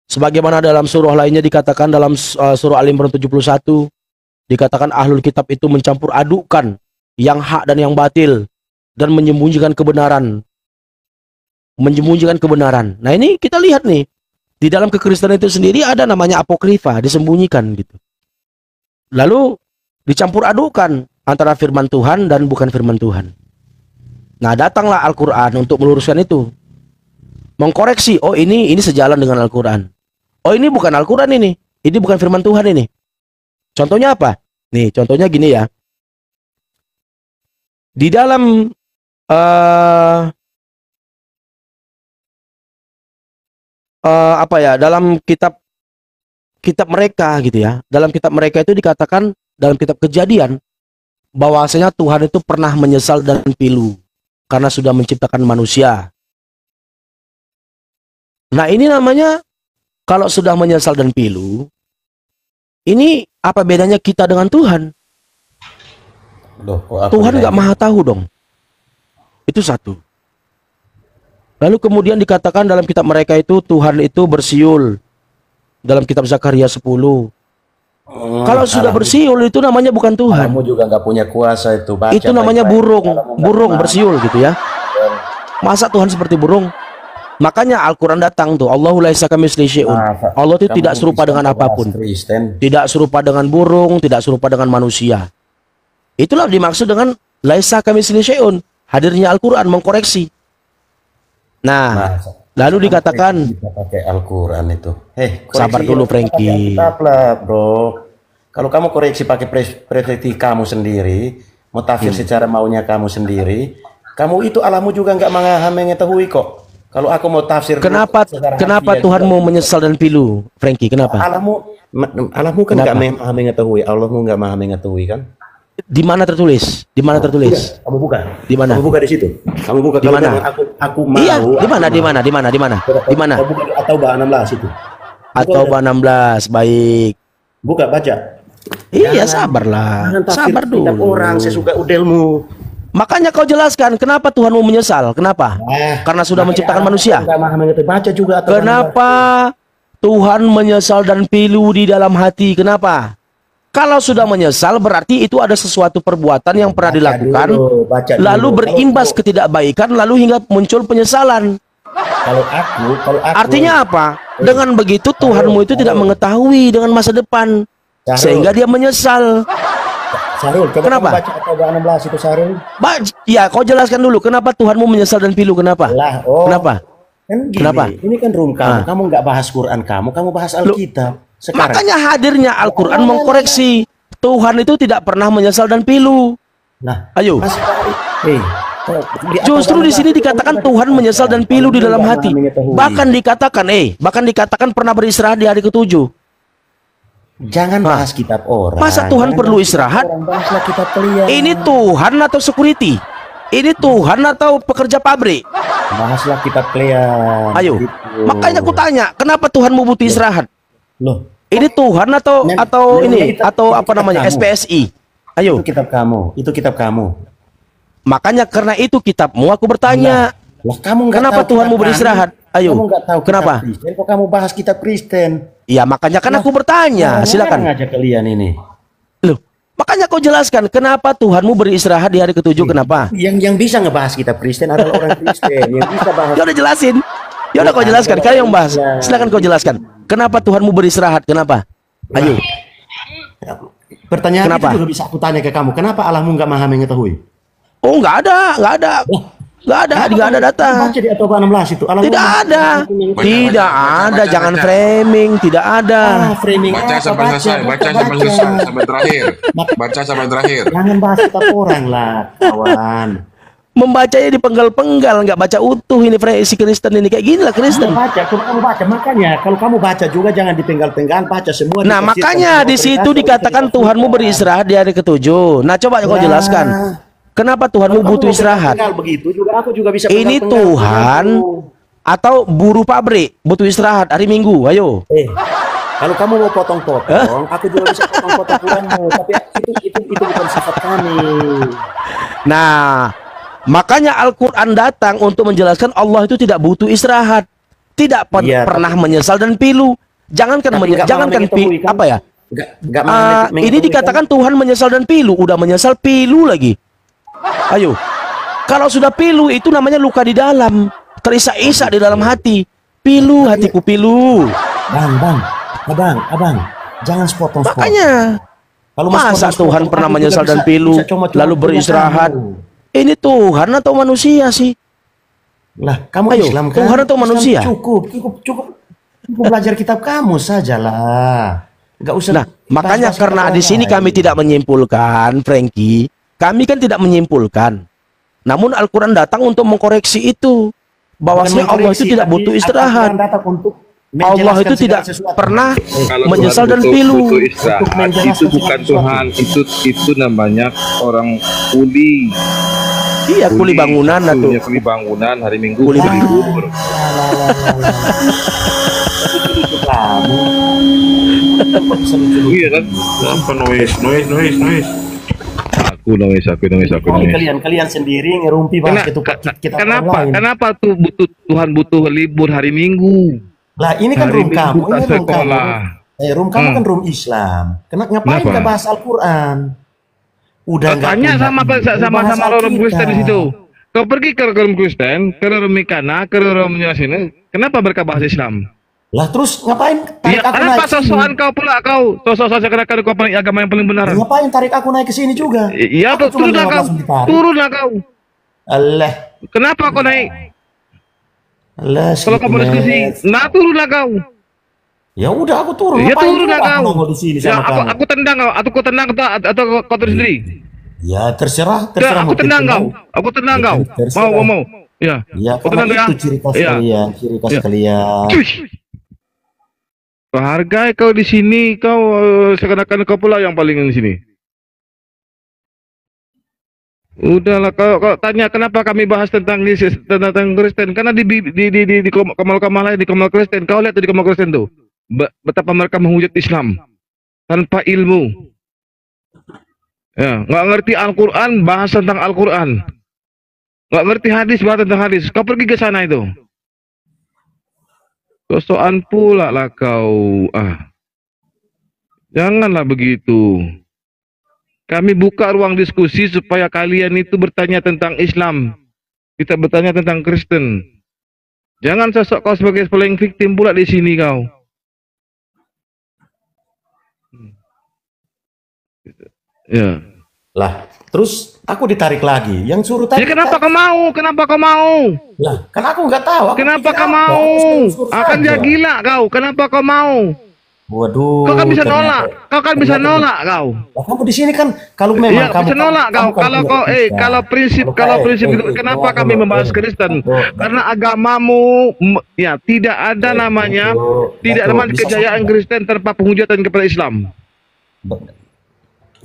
Speaker 1: Sebagaimana dalam surah lainnya dikatakan dalam surah Al-Imran 71, dikatakan ahlul kitab itu mencampur adukkan yang hak dan yang batil dan menyembunyikan kebenaran. Menyembunyikan kebenaran. Nah ini kita lihat nih, di dalam kekristenan itu sendiri ada namanya apokrifa, disembunyikan gitu. Lalu dicampur adukkan antara firman Tuhan dan bukan firman Tuhan. Nah, datanglah Al-Quran untuk meluruskan itu. Mengkoreksi, oh ini sejalan dengan Al-Quran. Oh ini bukan Al-Quran ini bukan firman Tuhan ini. Contohnya apa? Nih, contohnya gini ya. Di dalam dalam kitab mereka gitu ya. Dalam kitab mereka itu dikatakan dalam kitab Kejadian bahwasanya Tuhan itu pernah menyesal dan pilu karena sudah menciptakan manusia. Nah ini namanya kalau sudah menyesal dan pilu, ini apa bedanya kita dengan Tuhan?
Speaker 6: Loh, kok aku
Speaker 1: Tuhan nggak
Speaker 6: bedanya?
Speaker 1: maha tahu dong. Itu satu. Lalu kemudian dikatakan dalam kitab mereka itu Tuhan itu bersiul. Dalam kitab Zakaria 10. Kalau sudah bersiul itu namanya bukan Tuhan.
Speaker 6: Kamu juga nggak punya kuasa itu. Baca
Speaker 1: Itu namanya
Speaker 6: baik-baik.
Speaker 1: burung bersiul gitu ya. Masa Tuhan seperti burung? Makanya Al-Quran datang tuh, Allahu laisa kamitslihi syai'un.
Speaker 6: Masa
Speaker 1: Allah itu
Speaker 6: kamu
Speaker 1: tidak serupa
Speaker 6: bisa
Speaker 1: dengan
Speaker 6: bahas
Speaker 1: apapun.
Speaker 6: Kristen?
Speaker 1: Tidak serupa dengan burung, tidak serupa dengan manusia. Itulah dimaksud dengan laisa kamitslihi syai'un. Hadirnya Al-Quran mengkoreksi. Nah,
Speaker 6: Masa
Speaker 1: lalu dikatakan,
Speaker 6: kita pakai Al-Quran itu.
Speaker 1: sabar dulu Frankie.
Speaker 6: Tetap lah, bro. Kalau kamu koreksi pakai perspektif kamu sendiri, mau tafsir secara maunya kamu sendiri, kamu itu Allahmu juga nggak mengetahui kok. Kalau aku mau tafsir
Speaker 1: Kenapa Tuhan mau menyesal dan pilu, Frankie? Kenapa?
Speaker 6: Allahmu kan nggak maha mengetahui, Allahmu nggak maha mengetahui kan?
Speaker 1: Di mana tertulis? Di mana tertulis?
Speaker 6: Kamu buka.
Speaker 1: Di mana?
Speaker 6: Kamu buka di situ. Kamu buka
Speaker 1: Di
Speaker 6: kalau
Speaker 1: mana?
Speaker 6: memang aku mau.
Speaker 1: Iya, di
Speaker 6: aku
Speaker 1: mana?
Speaker 6: mau.
Speaker 1: Di mana? Di mana? Di mana? Di mana?
Speaker 6: Kamu buka atau bah 16 itu.
Speaker 1: Atau
Speaker 6: Buka,
Speaker 1: 16, baik.
Speaker 6: buka baca.
Speaker 1: Iya, sabarlah.
Speaker 6: Jangan tafsir
Speaker 1: Sabar
Speaker 6: kitab
Speaker 1: dulu.
Speaker 6: orang sesuka udelmu.
Speaker 1: Makanya kau jelaskan kenapa Tuhan mau menyesal? Kenapa? Karena sudah menciptakan manusia.
Speaker 6: Enggak maha mengetahui. Baca juga atau
Speaker 1: Kenapa Tuhan menyesal dan pilu di dalam hati? Kenapa? Kalau sudah menyesal berarti itu ada sesuatu perbuatan yang pernah dilakukan,
Speaker 6: baca
Speaker 1: lalu
Speaker 6: dulu.
Speaker 1: berimbas ketidakbaikan, lalu hingga muncul penyesalan.
Speaker 6: Kalau aku
Speaker 1: Artinya apa? Dengan begitu Tuhanmu itu tidak mengetahui dengan masa depan,
Speaker 6: Sarul.
Speaker 1: sehingga dia menyesal.
Speaker 6: Sarul, coba
Speaker 1: Kenapa?
Speaker 6: kamu baca atau bah 16 itu Sarul.
Speaker 1: Ya, kau jelaskan dulu kenapa Tuhanmu menyesal dan pilu? Kenapa?
Speaker 6: Lah, oh.
Speaker 1: Kenapa?
Speaker 6: Kan gini,
Speaker 1: Kenapa?
Speaker 6: ini kan room kamu nggak bahas Quran kamu bahas Alkitab. Sekarang
Speaker 1: Makanya hadirnya Al-Quran mengkoreksi. Tuhan itu tidak pernah menyesal dan pilu.
Speaker 6: nah,
Speaker 1: Ayo. Justru di sini dikatakan Tuhan menyesal dan pilu di dalam hati. Bahkan dikatakan pernah beristirahat di hari ke-7.
Speaker 6: Jangan bahas kitab orang.
Speaker 1: Masa Tuhan
Speaker 6: Jangan
Speaker 1: perlu
Speaker 6: bahas kitab
Speaker 1: istirahat?
Speaker 6: orang, bahaslah kitab kalian.
Speaker 1: Ini Tuhan atau security? Ini Tuhan atau pekerja pabrik?
Speaker 6: Bahaslah kitab kalian.
Speaker 1: Ayo.
Speaker 6: Gitu.
Speaker 1: Makanya aku tanya, kenapa Tuhan mau butuh istirahat?
Speaker 6: Loh,
Speaker 1: Ini Tuhan atau apa namanya?
Speaker 6: Kamu.
Speaker 1: SPSI? Ayo.
Speaker 6: itu kitab kamu.
Speaker 1: Makanya karena itu kitabmu aku bertanya.
Speaker 6: Lah kamu nggak
Speaker 1: Kenapa
Speaker 6: tahu
Speaker 1: Tuhan
Speaker 6: kitab
Speaker 1: mau beristirahat?
Speaker 6: kami.
Speaker 1: Ayo.
Speaker 6: Kamu nggak tahu kitab
Speaker 1: Kenapa?
Speaker 6: Kristen, kok kamu bahas kitab Kristen?
Speaker 1: Ya makanya kan aku bertanya. Silakan.
Speaker 6: ngajak kalian ini.
Speaker 1: Loh, makanya kau jelaskan kenapa Tuhanmu beristirahat di hari ke-7? Kenapa?
Speaker 6: Yang bisa ngebahas kitab Kristen adalah orang Kristen yang bisa bahas.
Speaker 1: Ya udah jelasin. Ya udah kau jelaskan. Kalian yang bahas. Silakan kau jelaskan. Kenapa Tuhanmu beristirahat? Kenapa? Ayo.
Speaker 6: Pertanyaan
Speaker 1: Kenapa?
Speaker 6: itu juga bisa aku tanya ke kamu. Kenapa Allahmu nggak maha mengetahui?
Speaker 1: Oh, nggak ada. Nggak ada data.
Speaker 6: Baca di At-Taubah 16 itu.
Speaker 1: Tidak ada. Tidak ada. Jangan framing. Tidak ada.
Speaker 6: Framing
Speaker 4: Baca
Speaker 6: apa?
Speaker 4: sampai selesai, baca sampai selesai, sampai terakhir. Baca sampai terakhir.
Speaker 6: Jangan bahas kitab orang lah, kawan.
Speaker 1: Membacanya dipenggal-penggal, nggak baca utuh ini si Kristen ini. Kayak gini lah Kristen.
Speaker 6: Baca, kalau kamu baca, makanya kalau kamu baca juga jangan dipenggal-penggal, baca semua.
Speaker 1: Nah,
Speaker 6: ditafsirkan
Speaker 1: makanya
Speaker 6: semua
Speaker 1: di situ
Speaker 6: berita,
Speaker 1: dikatakan
Speaker 6: berita,
Speaker 1: Tuhanmu
Speaker 6: berita.
Speaker 1: beristirahat di hari ketujuh. Nah, coba kau jelaskan. Kenapa Tuhanmu
Speaker 6: Kalau
Speaker 1: butuh
Speaker 6: kamu
Speaker 1: istirahat?
Speaker 6: penggal begitu juga aku juga bisa
Speaker 1: Ini
Speaker 6: penggal-penggal.
Speaker 1: Tuhan atau buruh pabrik butuh istirahat hari Minggu? Ayo.
Speaker 6: Kalau kamu mau potong-potong, aku juga bisa potong-potong Quranmu, tapi itu bukan sifat kami.
Speaker 1: Nah, makanya Al-Quran datang untuk menjelaskan Allah itu tidak butuh istirahat, tidak
Speaker 6: Iya,
Speaker 1: pernah menyesal dan pilu. Jangankan
Speaker 6: Tapi nggak
Speaker 1: jangankan
Speaker 6: mengetahui, kan?
Speaker 1: apa ya?
Speaker 6: Nggak
Speaker 1: Ini dikatakan Tuhan menyesal dan pilu, udah menyesal pilu lagi. Ayo, kalau sudah pilu itu namanya luka di dalam, terisak-isak di dalam hati. Pilu, hatiku pilu.
Speaker 6: Abang, jangan sepotong-sepotong.
Speaker 1: Makanya,
Speaker 6: Kalau
Speaker 1: masa Tuhan pernah menyesal dan pilu, lalu beristirahat? Ini Tuhan atau manusia sih?
Speaker 6: Lah, kamu
Speaker 1: Ayo,
Speaker 6: Islam kan?
Speaker 1: Tuhan atau
Speaker 6: Islam
Speaker 1: manusia?
Speaker 6: Cukup belajar kitab kamu sajalah. Nggak usah.
Speaker 1: Nah, makanya
Speaker 6: bahas-bahas
Speaker 1: karena
Speaker 6: kitab
Speaker 1: di
Speaker 6: orang
Speaker 1: sini
Speaker 6: lain.
Speaker 1: kami tidak menyimpulkan, Frankie. Kami kan tidak menyimpulkan. Namun Al-Quran datang untuk mengkoreksi itu. Bahwasanya
Speaker 6: Bukan
Speaker 1: Allah itu
Speaker 6: mengkoreksi,
Speaker 1: tidak
Speaker 6: tapi
Speaker 1: butuh
Speaker 6: Al-Quran
Speaker 1: istirahat.
Speaker 6: datang untuk
Speaker 1: Allah
Speaker 6: menjelaskan
Speaker 1: itu tidak
Speaker 6: segala sesuatu.
Speaker 1: pernah
Speaker 7: Kalau
Speaker 1: menyesal
Speaker 7: Tuhan
Speaker 1: dan
Speaker 7: butuh
Speaker 1: pilu.
Speaker 7: istirahat,
Speaker 6: Untuk menjelaskan
Speaker 7: itu bukan
Speaker 6: sesuatu.
Speaker 7: Tuhan, itu namanya orang kuli.
Speaker 1: Iya, kuli bangunan
Speaker 7: itu,
Speaker 1: atau
Speaker 7: ya, kuli bangunan hari Minggu
Speaker 1: Kuli
Speaker 7: libur. Iya kan?
Speaker 4: Apa noise?
Speaker 7: Aku noise.
Speaker 6: Kalian sendiri ngerumpi bahas kita
Speaker 7: Kenapa?
Speaker 6: orang lain.
Speaker 7: Kenapa tuh Tuhan butuh libur hari Minggu?
Speaker 6: Lah ini kan
Speaker 7: Hari
Speaker 6: room kamu,
Speaker 7: Minggu tak
Speaker 6: ini room kamu.
Speaker 7: sekolah.
Speaker 6: Room kamu kan room Islam. Ngapain
Speaker 7: Kenapa?
Speaker 6: nggak bahas Al-Quran? Udah nggak
Speaker 7: Tanya
Speaker 6: punya-
Speaker 7: sama
Speaker 6: bahas
Speaker 7: orang
Speaker 6: Alkitab.
Speaker 7: Kristen di situ. Kau pergi ke orang Kristen, ke orang Mikana, ke orang sini. Kenapa mereka bahas Islam?
Speaker 6: Lah terus ngapain tarik
Speaker 7: Ya,
Speaker 6: aku
Speaker 7: kenapa
Speaker 6: naik ke sini?
Speaker 7: sosokan kau pula kau? Sosok seakan-akan kau paling agama yang paling benar.
Speaker 6: Ngapain tarik aku naik ke sini juga?
Speaker 7: Iya,
Speaker 6: Aku cuma
Speaker 7: turunlah
Speaker 6: lewat
Speaker 7: kau.
Speaker 6: langsung ditarik.
Speaker 7: Turunlah kau.
Speaker 6: Allah.
Speaker 7: Kenapa kau naik?
Speaker 6: Allah.
Speaker 7: Kalau kau mau diskusi, nah turunlah kau.
Speaker 6: Ya udah aku turun.
Speaker 7: Ya
Speaker 6: Ngapain
Speaker 7: turunlah
Speaker 6: juga aku
Speaker 7: kau.
Speaker 6: nongol di sini
Speaker 7: Ya,
Speaker 6: sama kamu?
Speaker 7: aku tendang kau. Atau kau tendang atau kau terus sendiri.
Speaker 6: Ya terserah
Speaker 7: Ya, aku
Speaker 6: mau
Speaker 7: tendang
Speaker 6: ditendang.
Speaker 7: kau. Aku tendang kau.
Speaker 6: Terserah.
Speaker 7: Mau. Ya.
Speaker 6: Ya
Speaker 7: Aku
Speaker 6: karena
Speaker 7: tendang ya.
Speaker 6: itu ciri khas
Speaker 7: Ya.
Speaker 6: kalian, ciri khas
Speaker 7: Ya.
Speaker 6: kalian.
Speaker 7: Cuy. Hargai kau di sini, kau seakan-akan kau pula yang paling di sini. Udahlah, kau tanya kenapa kami bahas tentang Kristen? Karena di kamal lain, di kamal Kristen, kau lihat tuh di kamal Kristen tuh, betapa mereka menghujat Islam tanpa ilmu. Ya, nggak ngerti Al-Quran, bahas tentang Al-Quran. Nggak ngerti hadis, bahas tentang hadis. Kau pergi ke sana itu. Sosokan pula lah kau. Janganlah begitu. Kami buka ruang diskusi supaya kalian itu bertanya tentang Islam. Kita bertanya tentang Kristen. Jangan sosok kau sebagai paling victim pula di sini kau. Ya.
Speaker 6: Lah, terus aku ditarik lagi. Yang suruh tadi.
Speaker 7: Ya kenapa kau mau? Kenapa kau mau?
Speaker 6: Lah, kan aku nggak tahu. Aku
Speaker 7: Kenapa
Speaker 6: pikir
Speaker 7: kau
Speaker 6: apa?
Speaker 7: mau?
Speaker 6: Aku suruh
Speaker 7: Akan
Speaker 6: saja.
Speaker 7: dia gila kau. Kenapa kau mau?
Speaker 6: Waduh.
Speaker 7: Kau kan bisa
Speaker 6: ternyata-
Speaker 7: nolak. Kau kan bisa
Speaker 6: ternyata-
Speaker 7: nolak kau.
Speaker 6: Lah, kamu di sini kan kalau memang
Speaker 7: Iya,
Speaker 6: kamu
Speaker 7: bisa nolak kau.
Speaker 6: kan
Speaker 7: Kalau
Speaker 6: punya
Speaker 7: kau,
Speaker 6: etika.
Speaker 7: kalau prinsip itu, kenapa kami membahas Kristen? Karena agamamu, ya tidak ada namanya, tidak ada namanya kejayaan Kristen tanpa penghujatan kepada Islam.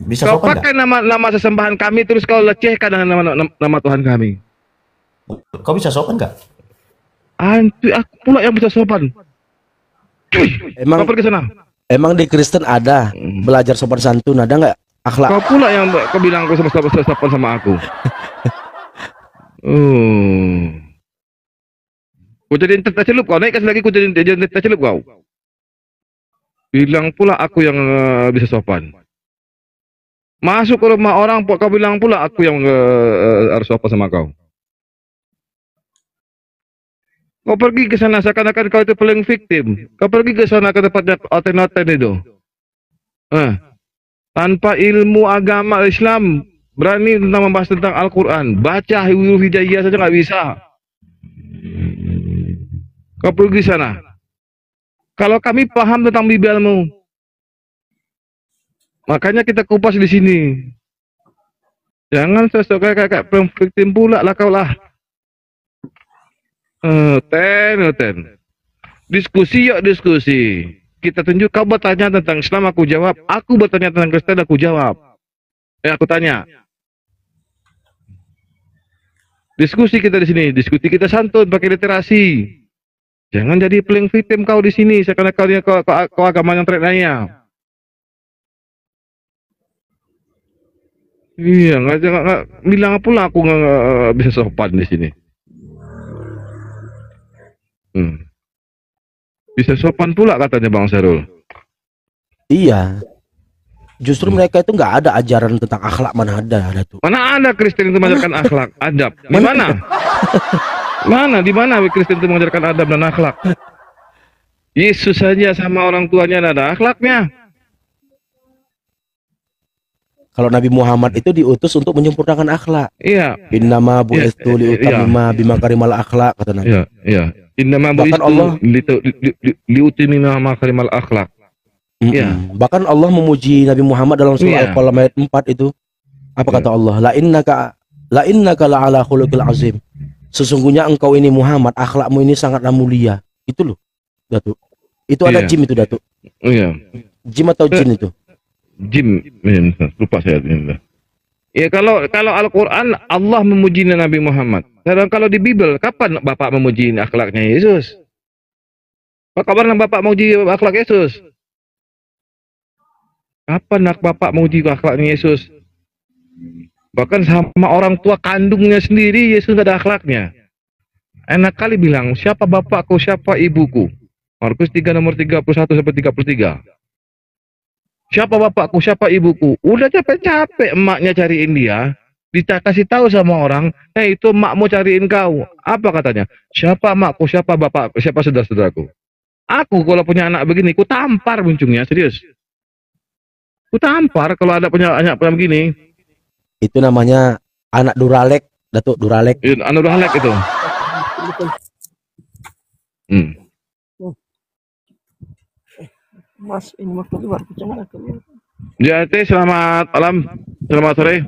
Speaker 6: Bisa
Speaker 7: Kau
Speaker 6: sopan
Speaker 7: pakai nama sesembahan kami terus kau lecehkan dengan nama Tuhan kami.
Speaker 6: nggak? Kau bisa sopan nggak?
Speaker 7: Aku pula yang bisa sopan.
Speaker 1: Emang
Speaker 7: Kau pergi sana.
Speaker 1: emang di Kristen ada belajar sopan santun, ada nggak akhlak?
Speaker 7: Kau pula yang kau bilang kau sopan sama aku. Kau jadi tak celup kau, naik kasih lagi kau jadi tak celup kau. Bilang pula aku yang bisa sopan. Masuk ke rumah orang, kau bilang pula aku yang harus sopan sama kau. Kau pergi ke sana seakan-akan kau itu paling victim. Kau pergi ke sana ke tempatnya oten-oten itu. Tanpa ilmu agama Islam, Berani tentang membahas tentang Al-Quran. Baca huruf hijaiyah saja nggak bisa. Kau pergi sana. Kalau kami paham tentang Bibelmu, makanya kita kupas di sini. Jangan sosok kayak victim pula lah kau lah. Ten. Diskusi yuk diskusi. Kita tunjuk, kau bertanya tentang Islam, aku jawab. Aku bertanya tentang Kristen, aku jawab. Aku tanya. Diskusi kita di sini, diskusi kita santun, pakai literasi. Jangan jadi playing victim kau di sini, seakan-akan kau agama yang terenaknya. Iya, nggak bilang pula aku nggak bisa sopan di sini. Bisa sopan pula katanya Bang Sarul.
Speaker 1: Iya. Justru mereka itu nggak ada ajaran tentang akhlak, mana ada tuh.
Speaker 7: Mana ada Kristen itu mengajarkan akhlak, adab? Di mana? Di mana Kristen itu mengajarkan adab dan akhlak? Yesus saja sama orang tuanya ada akhlaknya.
Speaker 1: Kalau Nabi Muhammad itu diutus untuk menyempurnakan akhlak.
Speaker 7: Iya.
Speaker 1: Innama bu'istu liutamima bimakarimal akhlak, kata Nabi.
Speaker 7: Iya. Innama
Speaker 1: Bahkan
Speaker 7: bu'istu
Speaker 1: Allah
Speaker 7: liutamima makarimal akhlak. Iya.
Speaker 1: Bahkan Allah memuji Nabi Muhammad dalam surah Al-Qalam ayat 4 itu. Apa kata Allah? La innaka la'ala khuluqil azim. Sesungguhnya engkau ini Muhammad, akhlakmu ini sangatlah mulia. Itu loh, Datuk. Itu ada jim itu, Datuk.
Speaker 7: Iya.
Speaker 1: Jim atau jin itu?
Speaker 7: Jim, lupa saya. Ya kalau Al-Quran Allah memuji Nabi Muhammad. Sedang kalau di Bible, kapan Bapak memuji akhlaknya Yesus? Apa kabar Bapak memuji akhlak Yesus? Kapan Bapak memuji akhlaknya Yesus? Bahkan sama orang tua kandungnya sendiri Yesus nggak ada akhlaknya. Enak kali bilang, siapa bapakku, siapa ibuku? Markus 3 nomor 31 sampai 33. Siapa bapakku, siapa ibuku? Udah capek-capek emaknya cariin dia, dikasih tahu sama orang, itu emakmu cariin kau. Apa katanya? Siapa emakku, siapa bapakku, siapa saudara-saudaraku? Aku kalau punya anak begini, ku tampar buncungnya, serius. Ku tampar kalau ada punya anak begini.
Speaker 1: Itu namanya anak duralek, Datuk, duralek.
Speaker 7: Anak duralek itu.
Speaker 8: Mas, ini waktu luar bicara keluar.
Speaker 7: Ya, Teh, selamat malam, selamat sore.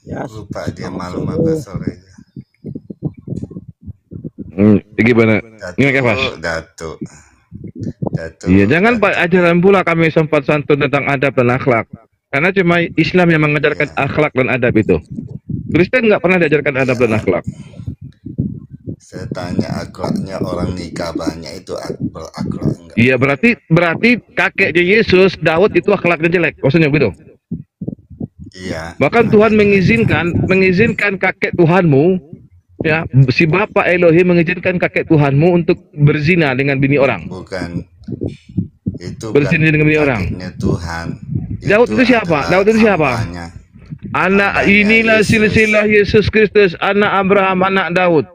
Speaker 8: Ya,
Speaker 2: Lupa dia malam apa sore.
Speaker 7: Gimana? Ini kayak pas.
Speaker 2: Datuk.
Speaker 7: Iya, jangan Pak ajaran pula kami sempat santun tentang adab dan akhlak. Karena cuma Islam yang mengajarkan akhlak dan adab itu. Kristen nggak pernah diajarkan adab dan akhlak.
Speaker 2: Saya tanya akhlaknya orang nikah banyak itu akhlak enggak?
Speaker 7: Iya, berarti kakeknya Yesus, Daud itu akhlaknya jelek. Maksudnya begitu?
Speaker 2: Iya.
Speaker 7: Bahkan Tuhan mengizinkan kakek Tuhanmu, ya, si Bapak Elohim mengizinkan kakek Tuhanmu untuk berzina dengan bini orang.
Speaker 2: Bukan. Itu
Speaker 7: berzina dengan bini orang.
Speaker 2: Tuhan.
Speaker 7: Daud itu siapa? Daud itu siapa? Anak inilah silsilah Yesus Kristus, anak Abraham, anak Daud.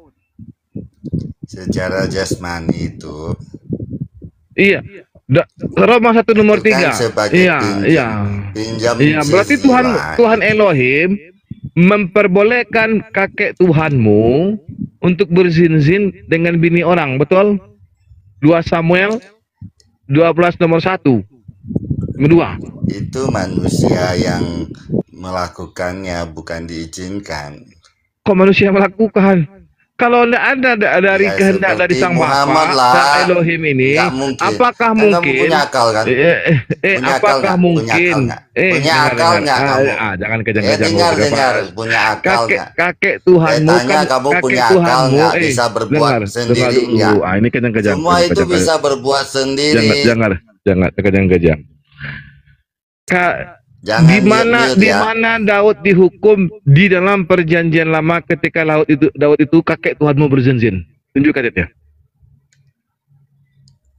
Speaker 2: Secara jasmani itu.
Speaker 7: Iya. Roma 1 nomor 3. Iya, berarti Tuhan Elohim memperbolehkan kakek Tuhanmu untuk berzinzin dengan bini orang, betul? 2 Samuel 12 nomor 1. Kedua.
Speaker 2: Itu manusia yang melakukannya, bukan diizinkan.
Speaker 7: Kok manusia melakukan? Kalau tidak ada dari kehendak dari sang Bapa dan Elohim ini, apakah mungkin?
Speaker 2: Punya akal kan?
Speaker 7: Apakah mungkin?
Speaker 2: Punya akal nggak kamu?
Speaker 7: Jangan kejang-kejang.
Speaker 2: Dengar. Punya akal nggak?
Speaker 7: Kakek Tuhanmu kan?
Speaker 2: Kamu punya
Speaker 7: Kakek
Speaker 2: akal
Speaker 7: Tuhanmu
Speaker 2: nggak? Bisa berbuat sendiri nggak?
Speaker 7: Ini kejang-kejang.
Speaker 2: Semua itu bisa berbuat sendiri.
Speaker 7: Jangan kejang-kejang. Di mana Daud dihukum di dalam perjanjian lama ketika Daud itu kakek Tuhanmu berzinzin? Tunjukkan ya.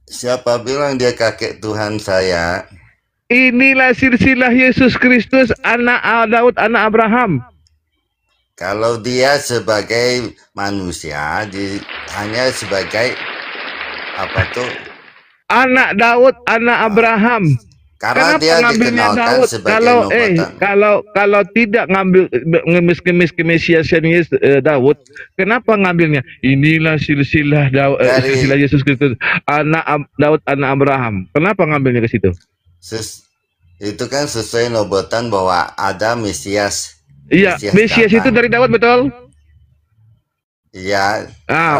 Speaker 2: Siapa bilang dia kakek Tuhan saya?
Speaker 7: Inilah silsilah Yesus Kristus, anak Daud, anak Abraham.
Speaker 2: Kalau dia sebagai manusia, hanya sebagai apa tuh?
Speaker 7: Anak Daud, anak Abraham.
Speaker 2: Karena
Speaker 7: Kenapa
Speaker 2: dia
Speaker 7: ngambilnya
Speaker 2: dikenalkan
Speaker 7: Daud?
Speaker 2: sebagai
Speaker 7: Kalau tidak ngambil ngemis kemesiasan Daud, kenapa ngambilnya? Inilah silsilah silsilah Yesus Kristus, Daud anak Abraham. Kenapa ngambilnya ke situ?
Speaker 2: Itu kan sesuai nubuatan bahwa ada Mesias.
Speaker 7: Iya, Mesias itu dari Daud, betul?
Speaker 2: Iya.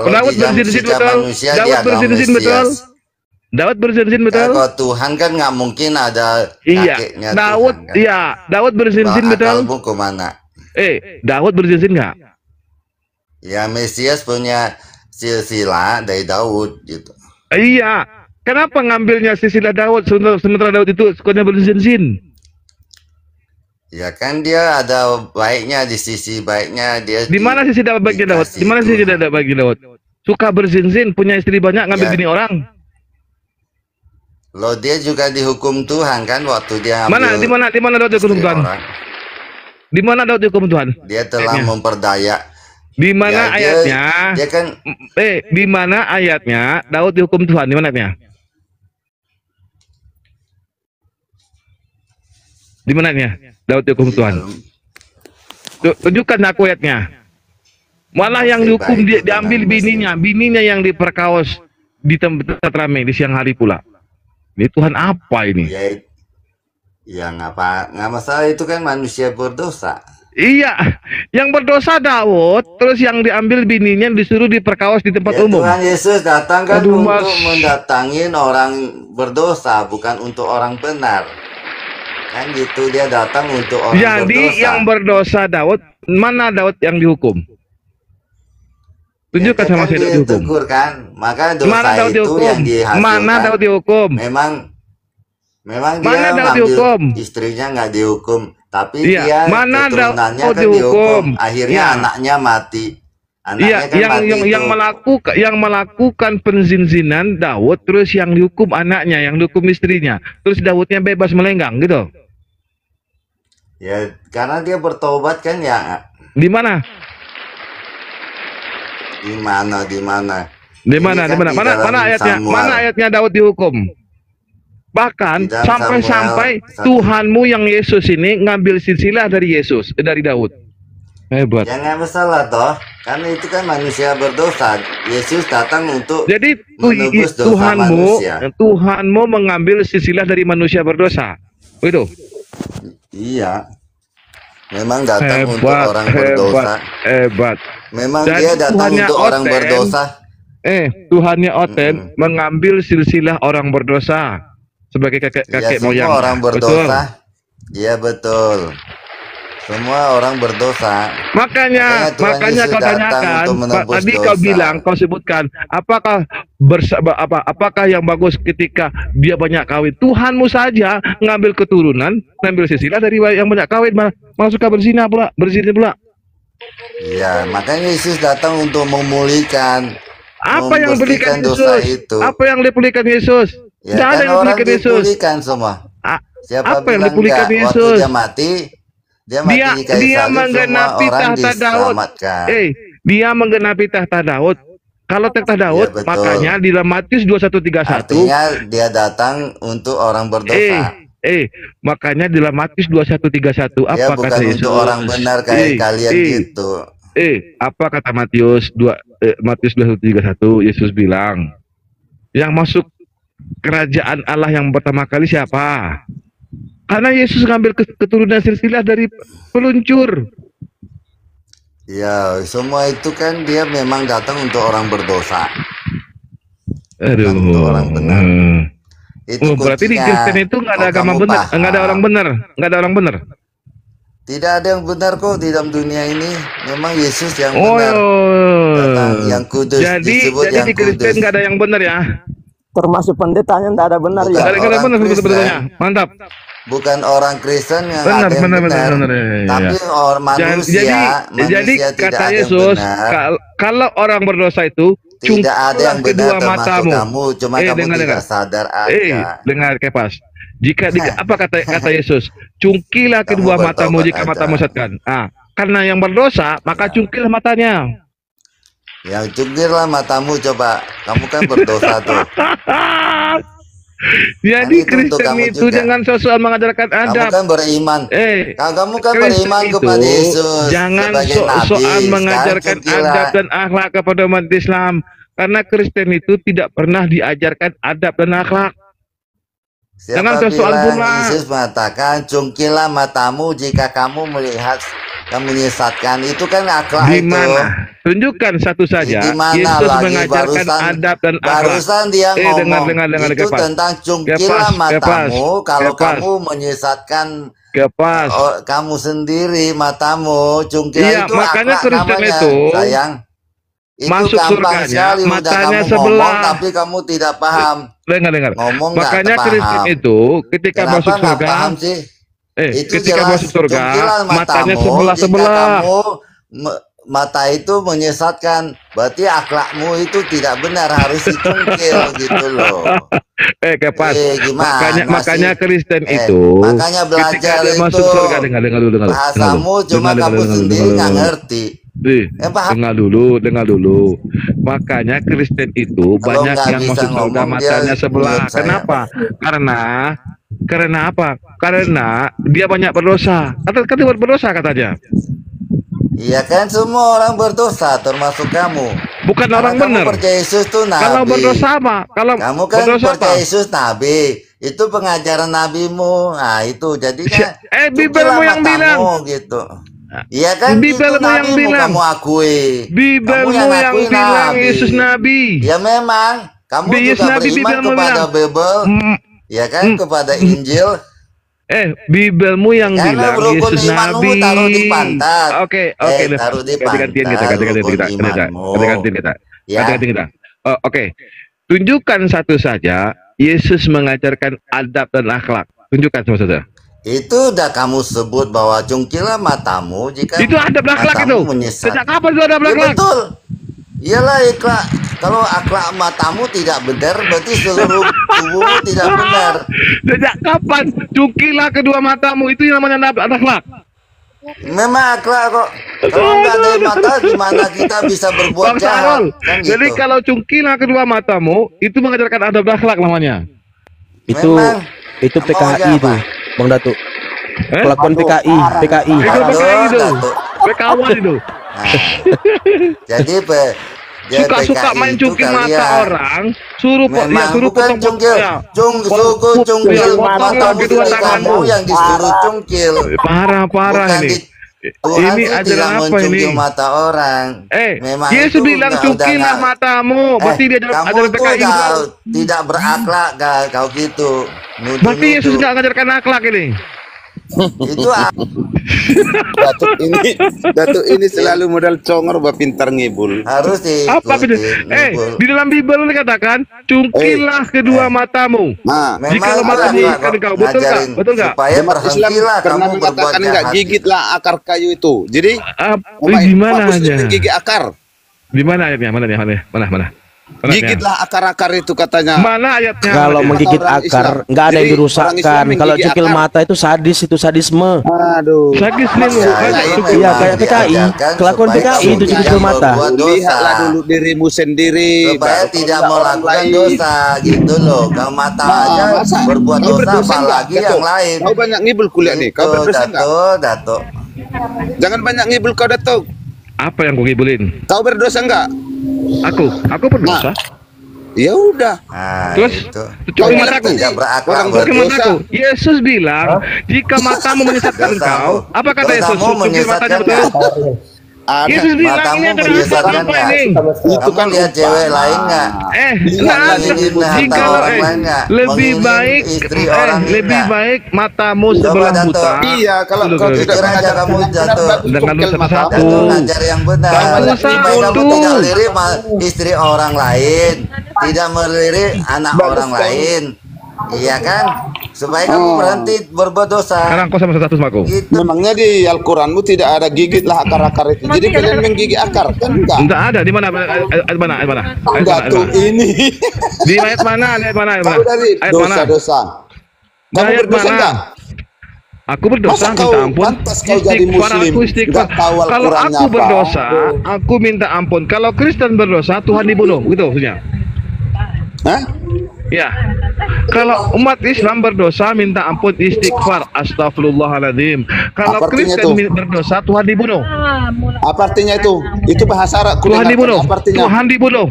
Speaker 7: Daud bersin betul. Daud bersin betul. Daud bersin betul.
Speaker 2: Kalau Tuhan kan nggak mungkin ada kakeknya.
Speaker 7: Daud,
Speaker 2: Tuhan, kan?
Speaker 7: iya. Daud bersin betul.
Speaker 2: Akalmu kemana?
Speaker 7: Daud bersin nggak?
Speaker 2: Ya, Mesias punya silsilah dari Daud gitu.
Speaker 7: Iya. Kenapa ngambilnya silsilah Daud sementara Daud itu sukanya bersin?
Speaker 2: Ya kan dia ada baiknya, di sisi baiknya dia.
Speaker 7: Di mana sisi baiknya Daud? Di mana sisi baiknya Daud? Suka bersin, punya istri banyak, ngambil bini orang.
Speaker 2: Loh, dia juga dihukum Tuhan kan waktu dia
Speaker 7: ngambil. Di mana Daud dihukum Tuhan? Di mana Daud dihukum Tuhan?
Speaker 2: Dia telah memperdaya.
Speaker 7: Di mana ayatnya?
Speaker 2: Dia kan
Speaker 7: di mana ayatnya Daud dihukum Tuhan? Di mana ayatnya? Di mana ayatnya? Daud dihukum Tuhan. Tunjukkan aku ayatnya. Malah yang dihukum diambil bininya yang diperkaos di tempat ramai di siang hari pula. Ini Tuhan apa ini?
Speaker 2: Ya nggak masalah, itu kan manusia berdosa.
Speaker 7: Iya, yang berdosa Daud, terus yang diambil bininya disuruh diperkaos di tempat umum.
Speaker 2: Tuhan Yesus datang kan untuk mendatangin orang berdosa, bukan untuk orang benar. Kan gitu, dia datang untuk orang berdosa. Jadi yang berdosa
Speaker 7: Daud, mana Daud yang dihukum? Tunjukkan sama saya Daud dihukum.
Speaker 2: Tegur kan, maka dosa
Speaker 7: mana Daud
Speaker 2: itu
Speaker 7: dihukum?
Speaker 2: yang dihasilkan.
Speaker 7: Mana Daud dihukum?
Speaker 2: Memang
Speaker 7: mana
Speaker 2: dia
Speaker 7: Daud dihukum?
Speaker 2: Istrinya nggak dihukum, tapi
Speaker 7: iya.
Speaker 2: dia
Speaker 7: mana
Speaker 2: keturunannya
Speaker 7: Daud
Speaker 2: kan dihukum. Akhirnya anaknya mati. Anaknya kan
Speaker 7: yang melakukan penzinzinan Daud, terus yang dihukum anaknya, yang dihukum istrinya, terus Daudnya bebas melenggang gitu.
Speaker 2: Ya, karena dia bertobat kan ya.
Speaker 7: Di mana?
Speaker 2: Mana
Speaker 7: ayatnya? Mana ayatnya Daud dihukum? Bahkan sampai Tuhanmu yang Yesus ini ngambil silsilah dari Yesus, dari Daud. Hebat.
Speaker 2: Ya nggak masalah toh, karena itu kan manusia berdosa. Yesus datang untuk menebus dosa manusia.
Speaker 7: Tuhanmu mengambil silsilah dari manusia berdosa. Itu.
Speaker 2: Iya. Memang datang untuk orang berdosa.
Speaker 7: Hebat.
Speaker 2: Memang dia datang untuk orang berdosa.
Speaker 7: Tuhannya Oten mengambil silsilah orang berdosa sebagai kakek moyang.
Speaker 2: Semua orang berdosa. Iya betul. Semua orang berdosa.
Speaker 7: Makanya kau tanyakan, tadi kau bilang, kau sebutkan, apakah yang bagus ketika dia banyak kawin? Tuhanmu saja ngambil keturunan, ngambil silsilah dari yang banyak kawin, malah suka berzina pula.
Speaker 2: Iya, makanya Yesus datang untuk memulihkan.
Speaker 7: Apa yang dipulihkan Yesus? Apa yang dipulihkan Yesus?
Speaker 2: Tidak ada yang dipulihkan Yesus. Semua. Siapa
Speaker 7: apa yang dipulihkan Yesus?
Speaker 2: Waktu dia mati,
Speaker 7: dia menggenapi tahta Daud. Dia menggenapi tahta Daud. Kalau tahta Daud, ya, makanya di dalam Matius 21:31.
Speaker 2: Artinya dia datang untuk orang berdosa.
Speaker 7: Makanya di dalam Matius 21:31 apa kata Yesus?
Speaker 2: Untuk orang benar kayak kalian gitu.
Speaker 7: Apa kata Matius 21:31? Yesus bilang, yang masuk kerajaan Allah yang pertama kali siapa? Karena Yesus ngambil keturunan silsilah dari peluncur.
Speaker 2: Ya, semua itu kan dia memang datang untuk orang berdosa.
Speaker 7: Untuk orang benar. Itu berarti di Kristen itu nggak ada agama benar, nggak ada orang benar, nggak ada orang benar.
Speaker 2: Tidak ada yang benar kok di dalam dunia ini. Memang Yesus yang benar. Datang, yang kudus.
Speaker 7: Jadi di Kristen nggak ada yang benar ya?
Speaker 8: Termasuk pendetanya tidak ada benar.
Speaker 2: Bukan
Speaker 8: ya.
Speaker 7: Ada benar sebetulnya. Mantap.
Speaker 2: Bukan orang Kristen yang
Speaker 7: benar,
Speaker 2: ada yang benar. Tapi orang manusia
Speaker 7: jadi
Speaker 2: tidak
Speaker 7: kata
Speaker 2: ada
Speaker 7: Yesus,
Speaker 2: yang benar.
Speaker 7: Kalau orang berdosa itu
Speaker 2: tidak ada yang benar
Speaker 7: kedua matamu.
Speaker 2: Kamu, cuma kamu tidak sadar aja.
Speaker 7: Dengar Kepas. Apa kata Yesus? Cungkilah kedua matamu jika matamu sesatkan. Karena yang berdosa, maka cungkilah matanya.
Speaker 2: Yang cungkirlah matamu, coba. Kamu kan berdosa tuh.
Speaker 7: Jadi
Speaker 2: itu untuk
Speaker 7: Kristen
Speaker 2: kamu
Speaker 7: itu
Speaker 2: juga.
Speaker 7: jangan sosokan mengajarkan
Speaker 2: Kamu
Speaker 7: adab.
Speaker 2: kan beriman. Kamu kan
Speaker 7: Kristen
Speaker 2: beriman
Speaker 7: itu
Speaker 2: kepada Yesus
Speaker 7: jangan
Speaker 2: sebagai
Speaker 7: sok-sokan
Speaker 2: nabi. Sekarang
Speaker 7: mengajarkan
Speaker 2: cungkilah.
Speaker 7: adab dan akhlak kepada umat Islam. Karena Kristen itu tidak pernah diajarkan adab dan akhlak. Jangan
Speaker 2: Siapa
Speaker 7: sok-sokan
Speaker 2: bilang
Speaker 7: pula.
Speaker 2: Yesus mengatakan cungkilah matamu jika kamu melihat yang menyesatkan. Itu kan akhlak
Speaker 7: Di
Speaker 2: itu.
Speaker 7: mana? Tunjukkan satu saja.
Speaker 2: Di mana
Speaker 7: Yesus
Speaker 2: lagi
Speaker 7: mengajarkan adab dan akhlak.
Speaker 2: barusan dia ngomong
Speaker 7: dengar,
Speaker 2: itu
Speaker 7: Kepas.
Speaker 2: tentang cungkilah
Speaker 7: Kepas,
Speaker 2: matamu kalau
Speaker 7: Kepas.
Speaker 2: kamu menyesatkan
Speaker 7: Kepas.
Speaker 2: kamu sendiri matamu. Cungkilah
Speaker 7: Iya,
Speaker 2: itu
Speaker 7: makanya
Speaker 2: akhlak
Speaker 7: Kristen
Speaker 2: namanya,
Speaker 7: itu
Speaker 2: sayang. Itu
Speaker 7: masuk
Speaker 2: gampang
Speaker 7: surganya,
Speaker 2: sekali udah
Speaker 7: matanya
Speaker 2: kamu
Speaker 7: sebelah.
Speaker 2: ngomong tapi kamu tidak paham.
Speaker 7: Dengar.
Speaker 2: Ngomong nggak
Speaker 7: Makanya
Speaker 2: paham.
Speaker 7: Kristen itu ketika
Speaker 2: Kenapa
Speaker 7: masuk
Speaker 2: nggak
Speaker 7: surga,
Speaker 2: paham sih? Itu
Speaker 7: ketika
Speaker 2: jelas,
Speaker 7: masuk surga,
Speaker 2: cungkilah
Speaker 7: matanya
Speaker 2: matamu
Speaker 7: sebelah-sebelah.
Speaker 2: jika kamu mata itu menyesatkan, berarti akhlakmu itu tidak benar, harus dicungkil gitu loh.
Speaker 7: Kepas.
Speaker 2: Gimana
Speaker 7: Makanya
Speaker 2: sih?
Speaker 7: Kristen itu
Speaker 2: Makanya
Speaker 7: ketika
Speaker 2: belajar
Speaker 7: dia
Speaker 2: itu
Speaker 7: masuk surga, dengar dulu.
Speaker 2: bahasamu cuma kamu sendiri nggak ngerti. Paham?
Speaker 7: Dengar dulu. Makanya Kristen itu
Speaker 2: Kalau
Speaker 7: banyak
Speaker 2: nggak
Speaker 7: yang
Speaker 2: bisa
Speaker 7: masuk surga
Speaker 2: ngomong,
Speaker 7: matanya
Speaker 2: dia
Speaker 7: sebelah.
Speaker 2: mute saya.
Speaker 7: Kenapa? Karena apa? Karena dia banyak berdosa. Dia berdosa katanya.
Speaker 2: Iya kan, semua orang berdosa termasuk kamu.
Speaker 7: Bukan
Speaker 2: Karena
Speaker 7: orang
Speaker 2: kamu
Speaker 7: benar.
Speaker 2: percaya Yesus tuh nabi.
Speaker 7: Kalau berdosa apa? Kalau
Speaker 2: Kamu kan
Speaker 7: berdosa
Speaker 2: percaya
Speaker 7: apa?
Speaker 2: Yesus nabi. Itu pengajaran nabimu. Nah itu jadinya
Speaker 7: Bibelmu yang bilang.
Speaker 2: Gitu. Iya kan,
Speaker 7: Bibelmu
Speaker 2: itu
Speaker 7: yang
Speaker 2: nabimu
Speaker 7: bilang.
Speaker 2: kamu akui.
Speaker 7: Bibelmu
Speaker 2: Kamu
Speaker 7: yang
Speaker 2: akui
Speaker 7: bilang Yesus nabi.
Speaker 2: Ya memang. Kamu
Speaker 7: Yesus
Speaker 2: juga
Speaker 7: nabi,
Speaker 2: beriman
Speaker 7: Bibelmu
Speaker 2: kepada
Speaker 7: bilang.
Speaker 2: Bible. Ya kan, kepada Injil.
Speaker 7: Bibelmu yang
Speaker 2: Karena
Speaker 7: bilang
Speaker 2: rukun
Speaker 7: Yesus
Speaker 2: imanmu
Speaker 7: nabi.
Speaker 2: taruh di pantat.
Speaker 7: Oke.
Speaker 2: Taruh di pantat.
Speaker 7: Gantian kita.
Speaker 2: Ya.
Speaker 7: Oke. Tunjukkan satu saja Yesus mengajarkan adab dan akhlak. Tunjukkan sama saja.
Speaker 2: Itu udah kamu sebut bahwa cungkilah matamu jika
Speaker 7: Itu adab dan akhlak itu.
Speaker 2: matamu menyesat.
Speaker 7: Sejak kapan itu adab dan
Speaker 2: Ya
Speaker 7: akhlak?
Speaker 2: betul. Iyalah akhlak. Kalau akhlak matamu tidak benar, berarti seluruh tubuhmu tidak benar.
Speaker 7: Sejak kapan cungkilah kedua matamu itu yang namanya adab dan akhlak?
Speaker 2: Memang akhlak kok. Kalau nggak ada mata, gimana kita bisa berbuat
Speaker 7: Bang
Speaker 2: jahat?
Speaker 7: Sarul,
Speaker 2: Kan
Speaker 7: jadi
Speaker 2: gitu.
Speaker 7: kalau cungkilah kedua matamu itu mengajarkan adab dan akhlak namanya.
Speaker 1: Itu
Speaker 2: Memang.
Speaker 1: PKI
Speaker 2: Maunya
Speaker 1: itu,
Speaker 2: apa?
Speaker 1: Bang Datuk. Kelakuan PKI.
Speaker 7: Itu PKI itu.
Speaker 2: Datuk.
Speaker 7: PKwan itu.
Speaker 2: Nah, jadi
Speaker 7: Suka-suka
Speaker 2: PKI
Speaker 7: main
Speaker 2: itu
Speaker 7: cungkil mata
Speaker 2: kalian.
Speaker 7: orang, suruh
Speaker 2: Memang
Speaker 7: suruh
Speaker 2: bukan
Speaker 7: potong
Speaker 2: cungkil, suku cungkil matamu
Speaker 7: kedua
Speaker 2: dari kamu
Speaker 7: tanganmu.
Speaker 2: yang disuruh cungkil.
Speaker 7: Parah
Speaker 2: Bukan
Speaker 7: ini.
Speaker 2: Tuhan
Speaker 7: Ini
Speaker 2: itu
Speaker 7: ajaran
Speaker 2: tidak
Speaker 7: apa
Speaker 2: mencungkil
Speaker 7: ini?
Speaker 2: mata orang. Memang
Speaker 7: Yesus
Speaker 2: itu
Speaker 7: bilang
Speaker 2: udah
Speaker 7: cungkilah
Speaker 2: nggak-
Speaker 7: matamu. Berarti dia
Speaker 2: kamu
Speaker 7: ajaran
Speaker 2: tuh
Speaker 7: PKI.
Speaker 2: udah tidak berakhlak kau gitu.
Speaker 7: Berarti Yesus nggak ngajarkan akhlak ini.
Speaker 2: Itu
Speaker 9: Datuk ini selalu modal congor pintar ngibul.
Speaker 2: harus
Speaker 7: Apa
Speaker 2: diikuti.
Speaker 7: betul? Di dalam Bible dikatakan cungkilah kedua matamu.
Speaker 9: Nah,
Speaker 7: Jika matamu ikan kau, betul nggak? Betul nggak?
Speaker 2: Supaya
Speaker 9: umat Islam
Speaker 2: berhentilah
Speaker 9: pernah
Speaker 2: kamu berbuat
Speaker 9: mengatakan enggak
Speaker 2: jahat.
Speaker 9: gigitlah akar kayu itu. Jadi
Speaker 7: Gimana
Speaker 9: umat
Speaker 7: aja?
Speaker 9: Muslim menggigit akar.
Speaker 7: Di mana ayatnya? Mana?
Speaker 9: Gigitlah akar-akar itu katanya.
Speaker 7: Mana ayatnya?
Speaker 1: Kalau menggigit
Speaker 9: Orang
Speaker 1: akar
Speaker 9: Islam.
Speaker 1: nggak ada yang
Speaker 9: Jadi, orang
Speaker 1: dirusakkan.
Speaker 9: Islam
Speaker 1: Kalau
Speaker 9: menggigit
Speaker 1: cungkil
Speaker 9: akar.
Speaker 1: mata itu sadis, itu sadisme.
Speaker 9: Aduh.
Speaker 7: Sakit nih lu.
Speaker 2: Ya,
Speaker 7: Cungkil.
Speaker 1: Iya,
Speaker 2: memang
Speaker 1: kayak PKI.
Speaker 2: diajarkan
Speaker 1: Kelakuan
Speaker 2: supaya
Speaker 1: PKI
Speaker 2: kamu
Speaker 1: itu
Speaker 2: tidak
Speaker 1: cungkil mata.
Speaker 2: berbuat dosa.
Speaker 9: Lihatlah dulu dirimu sendiri.
Speaker 2: Supaya
Speaker 9: baru
Speaker 2: tidak
Speaker 9: kalau orang
Speaker 2: melakukan
Speaker 9: lain.
Speaker 2: dosa gitu loh. Kau mata aja
Speaker 9: Masa?
Speaker 2: berbuat
Speaker 9: Kau
Speaker 2: dosa,
Speaker 9: berdosa enggak?
Speaker 2: apalagi yang
Speaker 9: Datuk?
Speaker 2: lain.
Speaker 9: Kau banyak ngibul kuliah nih. Kau berdosa enggak?
Speaker 2: Datuk.
Speaker 9: Jangan banyak ngibul kau, Datuk.
Speaker 7: Apa yang kau ngibulin?
Speaker 9: Kau berdosa enggak?
Speaker 7: Aku berdosa.
Speaker 9: Ya udah.
Speaker 2: Nah,
Speaker 7: Terus?
Speaker 2: itu.
Speaker 7: Cungkil
Speaker 9: Kau
Speaker 7: mataku.
Speaker 2: Tidak berakhlak.
Speaker 9: Orang
Speaker 7: Cungkil
Speaker 9: berdosa.
Speaker 7: mataku. Yesus bilang, jika matamu menyesatkan engkau, apa kata Yesus?
Speaker 2: Dosamu
Speaker 7: Cungkil matanya
Speaker 2: menyesatkan
Speaker 7: betul.
Speaker 2: nggak?
Speaker 9: Ada.
Speaker 7: Yesus bilang
Speaker 2: Matamu
Speaker 7: ini adalah
Speaker 2: menyesatkan
Speaker 7: apa
Speaker 2: nggak?
Speaker 7: ini?
Speaker 9: Itu
Speaker 2: Kamu
Speaker 9: kan
Speaker 2: lihat cewek lain nggak?
Speaker 7: Nah,
Speaker 2: Ingin harta
Speaker 7: jika
Speaker 2: orang lain nggak?
Speaker 7: lebih
Speaker 2: Mengingin
Speaker 7: baik
Speaker 2: istri orang
Speaker 7: lebih
Speaker 2: nggak?
Speaker 7: baik matamu
Speaker 2: Coba,
Speaker 7: sebelah
Speaker 2: Dato'.
Speaker 7: buta.
Speaker 9: Iya, kalau
Speaker 7: Dulu,
Speaker 9: kau
Speaker 7: dulu.
Speaker 9: tidak
Speaker 2: Jujur aja
Speaker 9: mengajar
Speaker 2: kamu,
Speaker 9: benar,
Speaker 2: Dato'.
Speaker 9: bagus
Speaker 7: Dengan
Speaker 9: cungkil
Speaker 7: satu-satu.
Speaker 9: matamu.
Speaker 2: Datuk ngajar yang benar.
Speaker 7: Kamu
Speaker 2: Supaya kamu
Speaker 7: satu.
Speaker 2: tidak lirik istri orang lain, tidak melirik anak orang lain. Iya kan? Supaya kamu berhenti berbuat dosa.
Speaker 7: Sekarang kau sama satu sama aku.
Speaker 2: Gitu.
Speaker 9: Memangnya di Al-Quranmu tidak ada gigitlah akar-akar itu. Jadi kalian menggigit akar kan enggak?
Speaker 7: Enggak ada di mana? Ayat mana?
Speaker 9: Datuk ini.
Speaker 7: Di ayat mana? Ayat mana?
Speaker 9: Kau dari
Speaker 7: Ayat mana?
Speaker 9: dosa-dosa. Kamu
Speaker 7: Ayat
Speaker 9: berdosa
Speaker 7: mana?
Speaker 9: enggak?
Speaker 7: Aku berdosa,
Speaker 9: Masa kau
Speaker 7: minta ampun.
Speaker 9: pantas kau jadi
Speaker 7: Istighfar,
Speaker 9: muslim,
Speaker 7: aku istighfar.
Speaker 9: nggak tahu
Speaker 7: Kalau
Speaker 9: Al-Qurannya
Speaker 7: aku
Speaker 9: apa?
Speaker 7: berdosa, aku minta ampun. Kalau Kristen berdosa, Tuhan dibunuh. Gitu maksudnya.
Speaker 9: Hah?
Speaker 7: Ya, kalau umat Islam berdosa minta ampun istighfar, astagfirullahaladzim. Kalau
Speaker 9: Apa artinya
Speaker 7: Kristen
Speaker 9: itu?
Speaker 7: berdosa Tuhan dibunuh.
Speaker 9: Apa artinya itu? Itu bahasa Arab.
Speaker 7: Tuhan
Speaker 9: kudengarkan.
Speaker 7: dibunuh.
Speaker 9: Apa artinya?
Speaker 7: Tuhan dibunuh.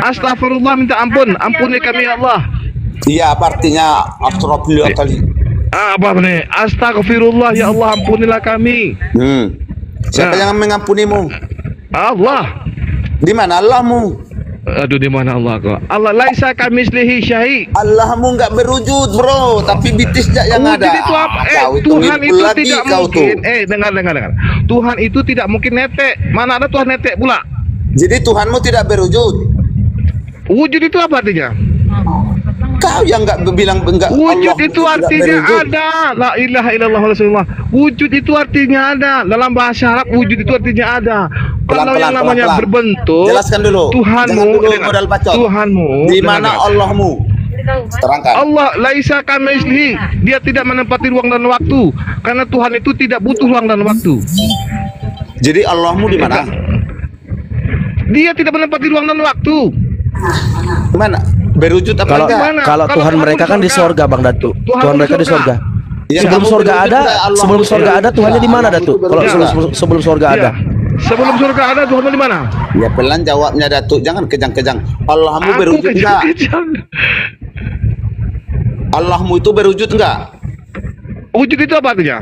Speaker 7: Astagfirullah, minta ampun. Ampuni kami ya Allah.
Speaker 9: Iya, apa artinya? Astagfirullah kali.
Speaker 7: Apa nih? Astagfirullah ya Allah, ampunilah kami.
Speaker 9: Siapa
Speaker 7: Nah.
Speaker 9: yang mengampunimu?
Speaker 7: Allah.
Speaker 9: Di mana Allahmu?
Speaker 7: Aduh, di mana Allah kok? Allah laisa kamislihi syai'.
Speaker 9: Allahmu nggak berwujud, bro, tapi bitisnya yang
Speaker 7: Wujud
Speaker 9: ada.
Speaker 7: itu apa?
Speaker 9: Kau
Speaker 7: Tuhan
Speaker 9: nipu
Speaker 7: itu
Speaker 9: lagi
Speaker 7: tidak
Speaker 9: kau
Speaker 7: mungkin.
Speaker 9: tuh.
Speaker 7: Dengar. Tuhan itu tidak mungkin netek. Mana ada Tuhan netek pula?
Speaker 9: Jadi Tuhanmu tidak berwujud.
Speaker 7: Wujud itu apa artinya?
Speaker 9: Kau yang nggak bilang enggak.
Speaker 7: Wujud
Speaker 9: Allah
Speaker 7: itu
Speaker 9: tidak
Speaker 7: artinya
Speaker 9: berwujud.
Speaker 7: ada. La ilaha illallah Rasulullah. Wujud itu artinya ada. Dalam bahasa Arab wujud itu artinya ada. Kalau yang namanya
Speaker 9: pelan.
Speaker 7: berbentuk,
Speaker 9: Jelaskan dulu.
Speaker 7: Tuhanmu,
Speaker 9: Jangan dulu
Speaker 7: dengar.
Speaker 9: modal bacot.
Speaker 7: Tuhanmu,
Speaker 9: Di mana
Speaker 7: dengar.
Speaker 9: Allahmu? Terangkan.
Speaker 7: Allah laisa kamitslihi. Dia tidak menempati ruang dan waktu. Karena Tuhan itu tidak butuh ruang dan waktu.
Speaker 9: Jadi Allahmu di mana?
Speaker 7: Dia tidak menempati ruang dan waktu.
Speaker 9: Di mana? Berwujud apa
Speaker 1: Kalau
Speaker 9: enggak?
Speaker 7: Mana?
Speaker 1: kalau
Speaker 7: Kalau
Speaker 1: Tuhan
Speaker 7: Tuhan
Speaker 1: mereka kan di
Speaker 7: surga.
Speaker 1: sorga, Bang Datu.
Speaker 7: Tuhan
Speaker 1: Tuhan mereka di
Speaker 7: surga.
Speaker 1: sorga.
Speaker 9: Ya,
Speaker 1: Sebelum
Speaker 9: kamu
Speaker 1: sorga
Speaker 9: berwujud
Speaker 1: ada,
Speaker 9: enggak? Allah
Speaker 1: sebelum
Speaker 9: berwujud.
Speaker 1: sorga ada, Tuhannya di mana,
Speaker 9: Allah
Speaker 1: Datu?
Speaker 9: itu
Speaker 1: Kalau
Speaker 9: berwujud.
Speaker 1: sebelum sorga ada.
Speaker 7: Iya. Sebelum surga ada, Tuhan di mana?
Speaker 9: Ya pelan jawabnya Datuk, jangan kejang-kejang. Allahmu
Speaker 7: Aku
Speaker 9: berwujud enggak?
Speaker 7: kejang-kejang.
Speaker 9: Allahmu itu berwujud enggak?
Speaker 7: Wujud itu apa artinya?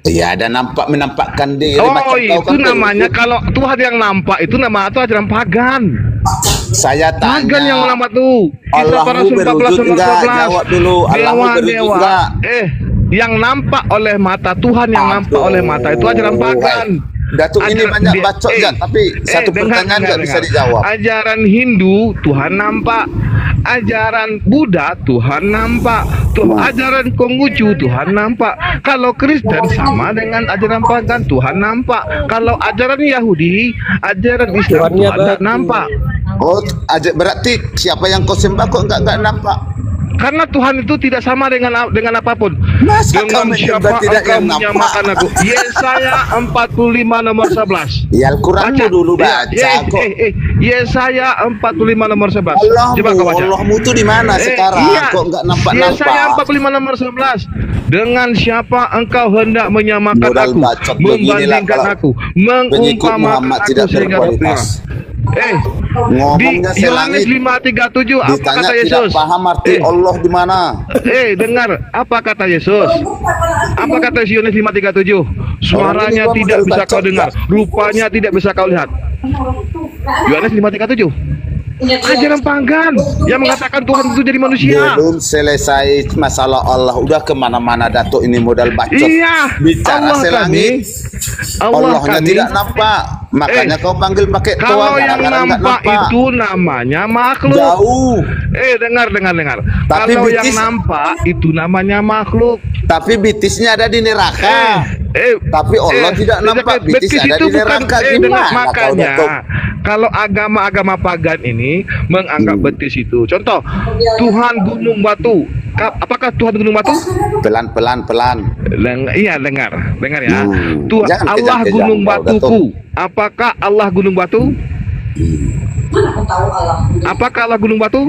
Speaker 9: Ya ada menampakkan diri
Speaker 7: Oh,
Speaker 9: macam kau
Speaker 7: itu
Speaker 9: kan
Speaker 7: namanya
Speaker 9: berwujud.
Speaker 7: kalau Tuhan yang nampak itu nama itu ajaran pagan.
Speaker 9: Saya tanya.
Speaker 7: Pagan yang nampak tuh.
Speaker 9: Allahmu berwujud enggak? Jawab dulu. Allahmu berwujud enggak?
Speaker 7: Yang nampak oleh mata, Tuhan yang nampak oleh mata itu ajaran pagan.
Speaker 9: Datuk ini banyak bacot Jan, tapi satu pertanyaan nggak bisa dijawab.
Speaker 7: Ajaran Hindu Tuhan nampak, ajaran Buddha Tuhan nampak, ajaran Konghucu Tuhan nampak. Kalau Kristen sama dengan ajaran pagan Tuhan nampak. Kalau ajaran Yahudi, ajaran Islam Tuhan tidak nampak.
Speaker 9: Oh, berarti siapa yang kau sembah kok enggak nampak?
Speaker 7: Karena Tuhan itu tidak sama dengan apapun.
Speaker 9: Masa
Speaker 7: Dengan
Speaker 9: kau
Speaker 7: siapa
Speaker 9: menyembah tidak
Speaker 7: engkau
Speaker 9: yang nampak?
Speaker 7: menyamakan aku? Yesaya 45 nomor 11.
Speaker 9: Ya Al-Quranmu dulu baca kok.
Speaker 7: Yesaya 45 nomor 11.
Speaker 9: Allahmu,
Speaker 7: Coba kau baca.
Speaker 9: Allahmu itu di mana sekarang?
Speaker 7: Iya.
Speaker 9: Kok enggak nampak-nampak?
Speaker 7: Yesaya 45 nomor 11. Dengan siapa engkau hendak menyamakan
Speaker 9: Modal
Speaker 7: aku,
Speaker 9: bacot beginilah
Speaker 7: membandingkan
Speaker 9: kalau
Speaker 7: aku,
Speaker 9: pengikut Muhammad
Speaker 7: mengumpamakan aku
Speaker 9: tidak
Speaker 7: sehingga
Speaker 9: berkualitas.
Speaker 7: di
Speaker 9: Ngomongnya
Speaker 7: Yohanes
Speaker 9: selangit.
Speaker 7: 5:37 apa
Speaker 9: Ditanya
Speaker 7: kata
Speaker 9: tidak
Speaker 7: Yesus?
Speaker 9: paham arti Allah di mana?
Speaker 7: Dengar apa kata Yesus? Apa kata Yohanes 5:37? Suaranya
Speaker 9: Orang ini
Speaker 7: tidak
Speaker 9: modal
Speaker 7: bisa kau
Speaker 9: bacot,
Speaker 7: dengar, rupanya tidak bisa kau lihat. Yohanes 5:37. Ajaran pagan yang mengatakan Tuhan itu jadi manusia.
Speaker 9: Belum selesai masalah Allah, udah kemana-mana Datuk ini modal bacot.
Speaker 7: Iya,
Speaker 9: Bicara
Speaker 7: Allah
Speaker 9: selangit,
Speaker 7: Allah
Speaker 9: Allahnya
Speaker 7: kami.
Speaker 9: tidak nampak. Makanya kau panggil pakai toa.
Speaker 7: Kalau yang
Speaker 9: gara-gara nggak
Speaker 7: nampak itu namanya makhluk.
Speaker 9: Jauh.
Speaker 7: Dengar.
Speaker 9: Tapi
Speaker 7: Kalau yang
Speaker 9: bitis-
Speaker 7: nampak itu namanya makhluk.
Speaker 9: Tapi bitisnya ada di neraka. Tapi Allah tidak nampak. Bitis ada di neraka. Gimana kau
Speaker 7: makanya
Speaker 9: Datuk?
Speaker 7: kalau agama-agama pagan ini menganggap betis itu. Contoh, Tuhan gunung batu. Apakah Tuhan gunung batu?
Speaker 9: Pelan.
Speaker 7: Iya, dengar ya. Tuhan
Speaker 9: Jangan
Speaker 7: Allah
Speaker 9: kejang-kejang
Speaker 7: gunung
Speaker 9: kau,
Speaker 7: batuku. Apakah Allah gunung batu? Apakah Allah gunung batu?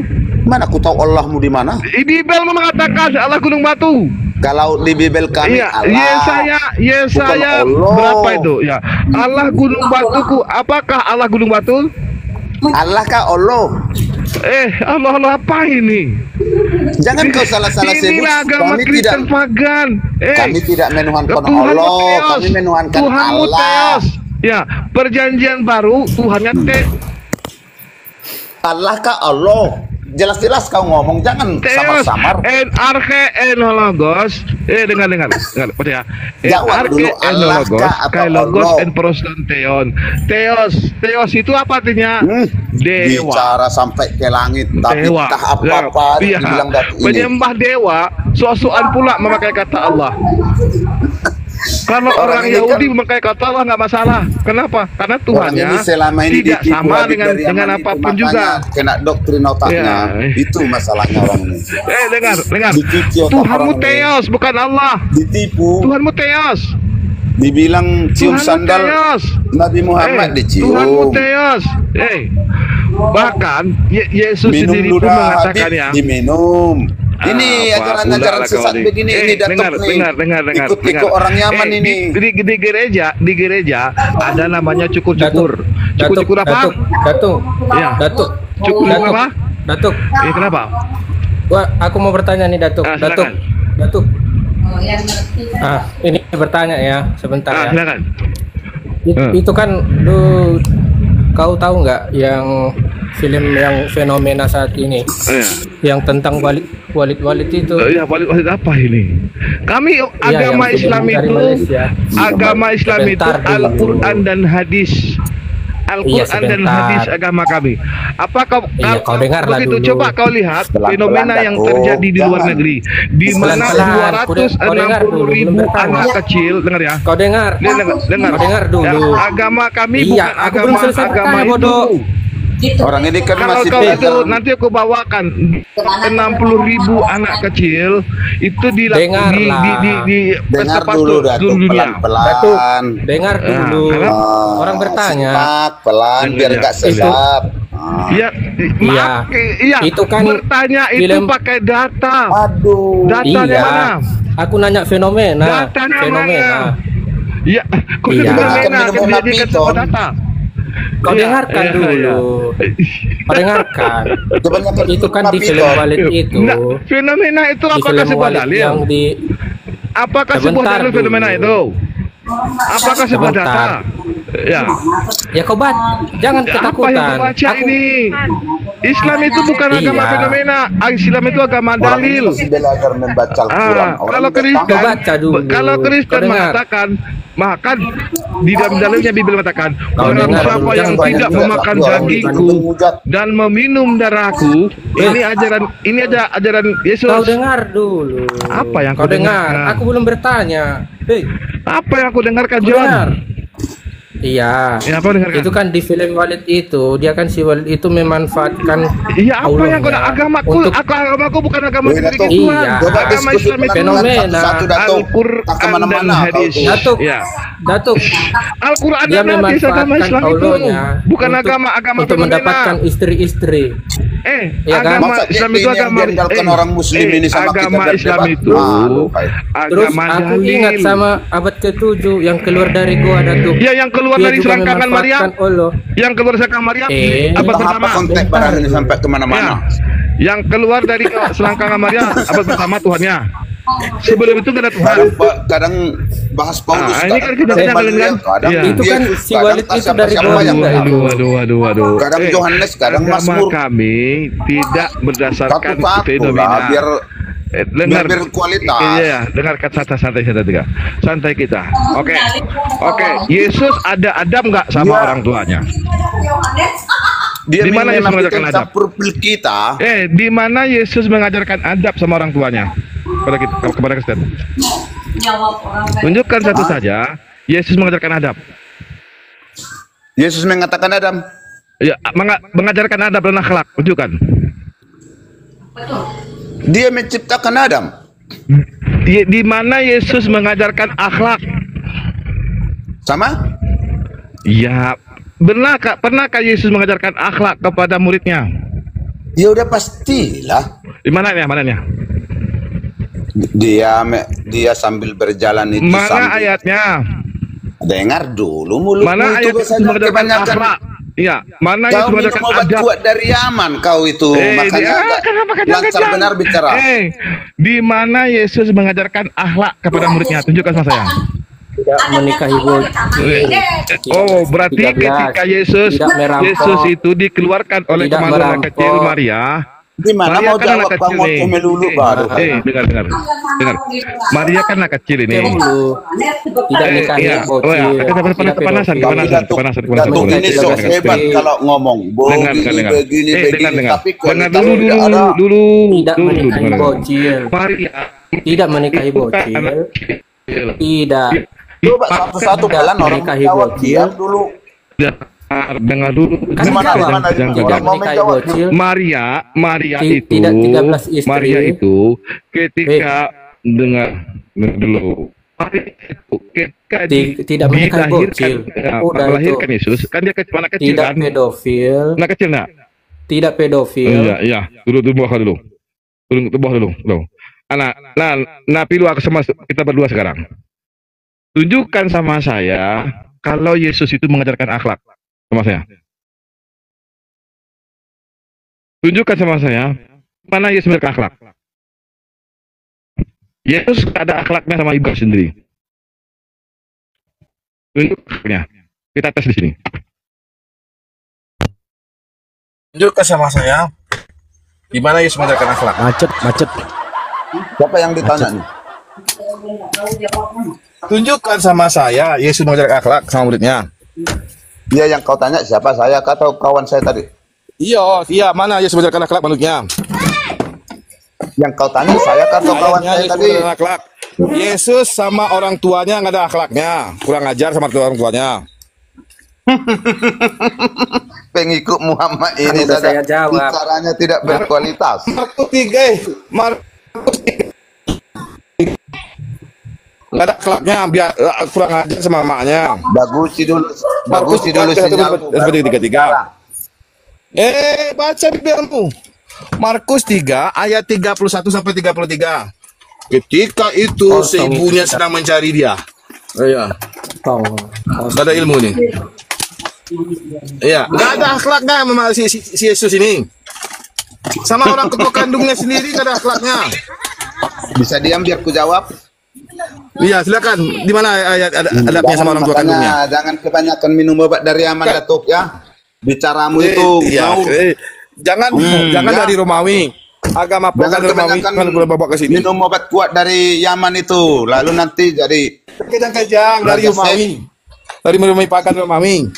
Speaker 9: Mana aku tahu Allahmu di mana?
Speaker 7: Di Bibel mengatakan Allah gunung batu.
Speaker 9: Kalau di Bibel kami
Speaker 7: Iya,
Speaker 9: Allah.
Speaker 7: Yesaya
Speaker 9: Bukan Allah.
Speaker 7: berapa itu? Ya, Allah gunung batuku. Apakah Allah gunung batu?
Speaker 9: Allah kah Allah?
Speaker 7: Allah apa ini?
Speaker 9: Jangan kau salah-salah sebut.
Speaker 7: Inilah agama
Speaker 9: Kami
Speaker 7: Kristen
Speaker 9: tidak
Speaker 7: pagan.
Speaker 9: kami tidak menuhankan
Speaker 7: Tuhanmu
Speaker 9: Allah,
Speaker 7: teos.
Speaker 9: kami menuhankan
Speaker 7: Tuhanmu
Speaker 9: Allah.
Speaker 7: teos. Ya, perjanjian baru Tuhannya
Speaker 9: Allah kah Allah? Jelas-jelas kau ngomong, jangan
Speaker 7: Theos,
Speaker 9: samar-samar.
Speaker 7: Arche enologos. Dengar. Pada ya.
Speaker 9: Jawab dulu, Allah
Speaker 7: enologos,
Speaker 9: kah atau
Speaker 7: kailogos
Speaker 9: Allah?
Speaker 7: and prostanteon. Theos itu apa artinya? Dewa.
Speaker 9: Bicara sampai ke langit, tapi
Speaker 7: Dewa.
Speaker 9: tak apa-apa
Speaker 7: Iya.
Speaker 9: dibilang Datuk ini.
Speaker 7: Penyembah dewa, soal pula memakai kata Allah. Kalau orang
Speaker 9: ini
Speaker 7: Yahudi memakai kata Allah nggak masalah. Kenapa? Karena
Speaker 9: Orang
Speaker 7: Tuhannya
Speaker 9: ini selama ini
Speaker 7: tidak
Speaker 9: ditipu
Speaker 7: sama
Speaker 9: habis
Speaker 7: dengan
Speaker 9: dari Yaman itu,
Speaker 7: apapun
Speaker 9: makanya
Speaker 7: juga.
Speaker 9: kena doktrin otaknya.
Speaker 7: Ya.
Speaker 9: Itu masalahnya orang ini.
Speaker 7: Dengar.
Speaker 9: Dicuci otak
Speaker 7: Tuhanmu
Speaker 9: orang ini.
Speaker 7: Theos, bukan Allah.
Speaker 9: Ditipu,
Speaker 7: Tuhanmu Theos.
Speaker 9: dibilang cium
Speaker 7: Tuhanmu
Speaker 9: sandal
Speaker 7: Theos.
Speaker 9: Nabi Muhammad
Speaker 7: Tuhanmu
Speaker 9: dicium.
Speaker 7: Theos. Bahkan Yesus
Speaker 9: Minum
Speaker 7: sendiri pun
Speaker 9: ludah
Speaker 7: mengatakan
Speaker 9: Habib
Speaker 7: ya.
Speaker 9: diminum. Ini
Speaker 7: Apa
Speaker 9: ajaran-ajaran
Speaker 7: pula kau
Speaker 9: sesat
Speaker 7: ni?
Speaker 9: begini ini
Speaker 7: dengar,
Speaker 9: Datuk nih.
Speaker 7: dengar.
Speaker 9: Ikut-ikut orang Yaman
Speaker 7: Eh,
Speaker 9: ini.
Speaker 7: Di gereja ada namanya cukur-cukur. Cukur-cukur apa?
Speaker 10: Datuk,
Speaker 7: Ya.
Speaker 10: Datuk,
Speaker 7: Cukur
Speaker 10: Datuk,
Speaker 7: apa?
Speaker 10: Datuk.
Speaker 7: Kenapa?
Speaker 10: Aku mau bertanya nih Datuk.
Speaker 7: Silakan.
Speaker 10: Datuk. Ini bertanya ya, sebentar ya.
Speaker 7: Silakan.
Speaker 10: Itu kan kau tahu nggak yang film yang fenomena saat ini, yang tentang Walid itu?
Speaker 7: Ya, Walid apa ini? Kami agama
Speaker 10: yang
Speaker 7: Islam
Speaker 10: dari
Speaker 7: itu,
Speaker 10: Malaysia.
Speaker 7: agama Islam itu
Speaker 10: Sebentar dulu.
Speaker 7: Al-Quran dan hadis. Al-Quran dan
Speaker 10: sebentar.
Speaker 7: hadis agama kami. Apa
Speaker 10: kau dengarlah
Speaker 7: begitu?
Speaker 10: dulu.
Speaker 7: Coba kau lihat
Speaker 9: Pelan-pelan,
Speaker 7: fenomena yang
Speaker 9: Datuk.
Speaker 7: terjadi di luar
Speaker 9: Jangan.
Speaker 7: negeri, di mana
Speaker 10: Pelan-pelan. Kau dengar dulu,
Speaker 7: 260.000
Speaker 10: belum bertanya.
Speaker 7: anak kecil, dengar ya.
Speaker 10: Kau dengar?
Speaker 7: Dengar.
Speaker 10: Kau dengar dulu.
Speaker 7: Ya, agama kami
Speaker 10: Iya,
Speaker 7: bukan
Speaker 10: aku belum selesai
Speaker 7: agama
Speaker 10: bertanya,
Speaker 7: itu.
Speaker 10: bodoh.
Speaker 9: Orang ini kan
Speaker 7: Kalau
Speaker 9: masih
Speaker 7: kau itu
Speaker 9: pintar.
Speaker 7: nanti aku bawakan 60.000 anak kecil itu di
Speaker 10: Dengarlah.
Speaker 9: Dengar
Speaker 7: tempat
Speaker 9: dulu Datuk,
Speaker 7: seluruh dunia.
Speaker 9: pelan-pelan.
Speaker 10: Dengar dulu.
Speaker 9: Ah,
Speaker 10: Orang bertanya.
Speaker 9: simak, pelan biar
Speaker 7: Dengar,
Speaker 9: nggak
Speaker 7: ya.
Speaker 9: sesat. Ah.
Speaker 7: Iya, maaf, iya.
Speaker 10: Itu kan
Speaker 7: bertanya itu
Speaker 10: film-
Speaker 7: pakai data.
Speaker 9: Aduh.
Speaker 7: Datanya
Speaker 10: Iya.
Speaker 7: mana?
Speaker 10: Aku nanya fenomena.
Speaker 7: Datanya
Speaker 10: Fenomena.
Speaker 7: mana? Iya, kau
Speaker 10: Iya.
Speaker 7: fenomena
Speaker 9: Kan minum
Speaker 7: kan
Speaker 9: obat
Speaker 7: dijadikan
Speaker 9: piton.
Speaker 7: sebuah data.
Speaker 10: Kau
Speaker 7: Iya,
Speaker 10: dengarkan
Speaker 7: iya,
Speaker 10: dulu.
Speaker 7: iya.
Speaker 10: Kau dengarkan.
Speaker 9: Kebanyakan
Speaker 10: Itu kan di film
Speaker 9: piton.
Speaker 10: Walid itu.
Speaker 7: Nah, fenomena itu
Speaker 10: Di
Speaker 7: apakah
Speaker 10: film
Speaker 7: sebuah
Speaker 10: Walid
Speaker 7: dalil?
Speaker 10: yang di
Speaker 7: Apakah sebuah
Speaker 10: Sebentar
Speaker 7: dalil
Speaker 10: dulu.
Speaker 7: fenomena itu? Apakah sebuah data?
Speaker 10: Sebentar.
Speaker 7: Ya.
Speaker 10: Ya kau jangan
Speaker 7: Apa yang
Speaker 10: ketakutan.
Speaker 7: kau baca
Speaker 10: Aku-
Speaker 7: ini? Islam itu bukan agama
Speaker 10: Iya.
Speaker 7: fenomena. Islam itu agama
Speaker 9: Orang ini
Speaker 7: dalil.
Speaker 9: masih belajar membaca Al-Quran. Orang
Speaker 7: Kalau
Speaker 9: nggak
Speaker 7: Kristen,
Speaker 10: Kau baca dulu.
Speaker 7: kalau Kristen
Speaker 10: Kau dengar.
Speaker 7: mengatakan, maka di dalam dalilnya Bibel mengatakan,
Speaker 10: Kau
Speaker 7: barang
Speaker 10: dengar
Speaker 7: siapa
Speaker 10: dulu,
Speaker 7: yang
Speaker 10: jangan
Speaker 7: tidak
Speaker 10: banyak
Speaker 7: memakan
Speaker 9: hujat.
Speaker 7: dagingku dan meminum darahku, ini ajaran Yesus.
Speaker 10: Kau dengar dulu.
Speaker 7: Apa yang
Speaker 10: kau
Speaker 7: kau
Speaker 10: dengar?
Speaker 7: dengarkan?
Speaker 10: Aku belum bertanya.
Speaker 7: Apa yang aku dengarkan,
Speaker 10: Kau
Speaker 7: John?
Speaker 10: dengar? Iya.
Speaker 7: Ya, apa dengarkan?
Speaker 10: Itu kan di film Walid itu, dia kan si Walid itu memanfaatkan
Speaker 7: Iya, apa yang kau
Speaker 10: Allahnya
Speaker 7: agamaku?
Speaker 10: untuk
Speaker 7: Agamaku bukan agama
Speaker 9: Iya,
Speaker 7: diri
Speaker 9: Datuk.
Speaker 7: Tuhan.
Speaker 10: Iya.
Speaker 9: Coba
Speaker 7: Agama
Speaker 9: diskusi
Speaker 7: Islam itu
Speaker 10: fenomena.
Speaker 9: pelan-pelan satu-satu Datuk. Tak
Speaker 7: Al-Quran
Speaker 9: kemana-mana
Speaker 7: dan
Speaker 9: kau
Speaker 7: hadis.
Speaker 9: tuh.
Speaker 10: Datuk.
Speaker 7: Ya.
Speaker 10: Datuk.
Speaker 7: Al-Quran
Speaker 10: Dia
Speaker 7: dan hadis agama
Speaker 10: memanfaatkan
Speaker 7: Islam itu
Speaker 10: Allahnya
Speaker 7: bukan
Speaker 10: untuk-
Speaker 7: agama
Speaker 10: untuk
Speaker 7: fenomena.
Speaker 10: mendapatkan istri-istri. Iya kan?
Speaker 7: Agama
Speaker 9: Masa
Speaker 7: Islam
Speaker 9: ini
Speaker 7: itu
Speaker 9: yang
Speaker 7: agama
Speaker 9: diandalkan orang muslim ini sama kita
Speaker 7: agama
Speaker 9: berdebat?
Speaker 7: Islam itu
Speaker 9: Aduh, baik.
Speaker 10: Terus
Speaker 7: agama
Speaker 10: aku
Speaker 7: dalil.
Speaker 10: ingat sama abad ke-7 yang keluar dari gua, Datuk.
Speaker 7: Ya, yang keluar
Speaker 10: Dia
Speaker 7: dari
Speaker 10: juga
Speaker 7: selangkangan Maria.
Speaker 10: memanfaatkan Allah.
Speaker 7: Yang keluar dari selangkangan Maria abad
Speaker 9: Entah apa
Speaker 7: pertama.
Speaker 9: konteks pada hari ini sampai
Speaker 7: Ya.
Speaker 9: kemana-mana.
Speaker 7: Yang keluar dari selangkangan Maria abad pertama Tuhannya. Sebelum itu tidak ada Tuhan.
Speaker 9: Kadang bahas Paulus.
Speaker 7: Ah, ini kan kita
Speaker 9: kadang
Speaker 7: jangan
Speaker 9: Maria,
Speaker 7: kan?
Speaker 9: kadang
Speaker 7: Iya.
Speaker 10: Itu kan
Speaker 9: Yesus,
Speaker 10: si
Speaker 9: kadang
Speaker 10: Walid itu
Speaker 9: siapa-
Speaker 10: dari
Speaker 9: siapa
Speaker 10: Gua
Speaker 9: yang
Speaker 10: juga
Speaker 9: beradu.
Speaker 10: itu.
Speaker 7: Aduh.
Speaker 9: Kadang Yohanes, kadang
Speaker 7: agama
Speaker 9: Mazmur.
Speaker 7: kami tidak berdasarkan
Speaker 9: Satu-satu
Speaker 7: fenomena.
Speaker 9: lah, biar
Speaker 7: dengar
Speaker 9: berkualitas.
Speaker 7: Iya, dengarkan santai juga. Santai kita. Oke. Yesus ada adab nggak sama
Speaker 9: Iya.
Speaker 7: orang tuanya?
Speaker 9: Dia
Speaker 7: Di mana Yesus
Speaker 9: menafikan
Speaker 7: mengajarkan adab?
Speaker 9: campur pil kita.
Speaker 7: Di mana Yesus mengajarkan adab sama orang tuanya? Kepada Kristen. Tunjukkan satu saja. Yesus mengajarkan adab.
Speaker 9: Yesus mengatakan Adam.
Speaker 7: Ya, mengajarkan adab dan akhlak. Tunjukkan.
Speaker 9: Dia menciptakan Adam.
Speaker 7: Di mana Yesus mengajarkan akhlak?
Speaker 9: Sama?
Speaker 7: Ya, pernahkah Yesus mengajarkan akhlak kepada muridnya?
Speaker 9: Ya udah pastilah.
Speaker 7: Di mananya?
Speaker 9: Dia sambil berjalan itu
Speaker 7: Mana
Speaker 9: sambil
Speaker 7: ayatnya?
Speaker 9: dengar dulu mulut
Speaker 7: Mana ayat
Speaker 9: itu
Speaker 7: Yesus mengajarkan akhlak? Iya, mana Yesus
Speaker 9: Kau minum
Speaker 7: mengajarkan
Speaker 9: obat
Speaker 7: adab?
Speaker 9: kuat dari Yaman kau itu. Makanya agak
Speaker 7: kenapa
Speaker 9: lancar benar bicara.
Speaker 7: Di mana Yesus mengajarkan akhlak kepada muridnya? Tunjukkan sama saya.
Speaker 10: Tidak menikahi bocil.
Speaker 7: Oh, berarti
Speaker 10: 13.
Speaker 7: ketika Yesus
Speaker 10: Tidak merampok.
Speaker 7: Yesus itu dikeluarkan oleh
Speaker 10: Tidak
Speaker 7: kemaluan
Speaker 10: merampok.
Speaker 7: kecil Maria.
Speaker 9: Di mana
Speaker 7: Maria
Speaker 9: mau
Speaker 7: kan
Speaker 9: jawab
Speaker 7: anak
Speaker 9: kamu
Speaker 7: kecil nih.
Speaker 9: melulu baru.
Speaker 7: Dengar. Maria kan anak kecil ini.
Speaker 10: Dulu tidak nikahi
Speaker 7: Iya.
Speaker 10: bocil.
Speaker 7: Oh ya,
Speaker 10: tidak
Speaker 7: kepanasan.
Speaker 9: Datuk ini sok hebat kalau ngomong.
Speaker 7: Dengar.
Speaker 9: Begini.
Speaker 7: Dengar.
Speaker 9: Tapi
Speaker 7: Dengar
Speaker 9: kualitas tidak ada.
Speaker 7: dulu.
Speaker 10: Tidak menikahi bocil.
Speaker 7: Maria
Speaker 10: Tidak menikahi bocil. Tidak.
Speaker 9: Coba satu-satu
Speaker 10: Tidak
Speaker 9: pelan orang
Speaker 10: menikahi
Speaker 9: menjawab.
Speaker 10: bocil.
Speaker 9: Diam dulu.
Speaker 7: Dengar dulu.
Speaker 10: Kan
Speaker 9: Gimana,
Speaker 10: jawab.
Speaker 9: gimana?
Speaker 10: Tidak
Speaker 9: Orang mau
Speaker 10: menikahi
Speaker 9: menjawab.
Speaker 10: bocil.
Speaker 7: Maria itu
Speaker 10: Tidak 13 istri.
Speaker 7: Maria itu ketika dengar dulu. Maria itu ketika
Speaker 10: Tidak menikahi bocil. Udah itu.
Speaker 7: melahirkan Yesus kan dia anak kecil
Speaker 10: Tidak
Speaker 7: kan?
Speaker 10: pedofil.
Speaker 7: Anak kecil nak?
Speaker 10: tidak pedofil.
Speaker 7: Iya, iya. Turun ke bawah dulu. Turun ke bawah dulu. Nah, pilu aku sama kita berdua sekarang. Tunjukkan sama saya kalau Yesus itu mengajarkan akhlak sama saya. Tunjukkan sama saya mana Yesus mengajarkan akhlak. Yesus ada akhlaknya sama ibu sendiri. Tunjuknya. Kita tes di sini. Tunjukkan sama saya gimana Yesus mengajarkan akhlak.
Speaker 1: Macet.
Speaker 9: Siapa yang ditanya nih?
Speaker 7: Tunjukkan sama saya Yesus mengajarkan akhlak sama muridnya.
Speaker 9: Dia yang kau tanya siapa, saya atau kawan saya tadi?
Speaker 7: Iya, mana Yesus mengajarkan akhlak muridnya?
Speaker 9: Yang kau tanya saya atau kawan saya
Speaker 7: Yesus
Speaker 9: tadi?
Speaker 7: mengajarkan akhlak. Yesus sama orang tuanya nggak ada akhlaknya, kurang ajar sama orang tuanya.
Speaker 9: Pengikut Muhammad ini
Speaker 10: Udah saya jawab.
Speaker 9: bicaranya tidak berkualitas.
Speaker 7: Markus 3, nggak ada akhlaknya, biar kurang ajar sama maknya.
Speaker 9: Bagus dulu sinyal.
Speaker 7: Seperti 33. Baca Bibirmu. Markus 3 ayat 31 sampai 33. Ketika itu seibunya sedang mencari dia. Iya. Gak ada ilmu nih. Iya, nggak ada akhlaknya memang si Yesus ini. Sama orang tua kandungnya sendiri nggak ada akhlaknya.
Speaker 9: Bisa diam biar ku jawab.
Speaker 7: Iya, silakan. Di mana ayat adabnya sama orang tua kandungnya?
Speaker 9: Jangan kebanyakan minum obat dari Yaman, Datuk ya. Bicaramu itu
Speaker 7: jangan dari Romawi. Agama bukan Romawi, kan boleh bawa ke sini.
Speaker 9: Minum obat kuat dari Yaman itu, lalu nanti jadi
Speaker 7: kejang-kejang dari Romawi. Dari Romawi pakan Romawi.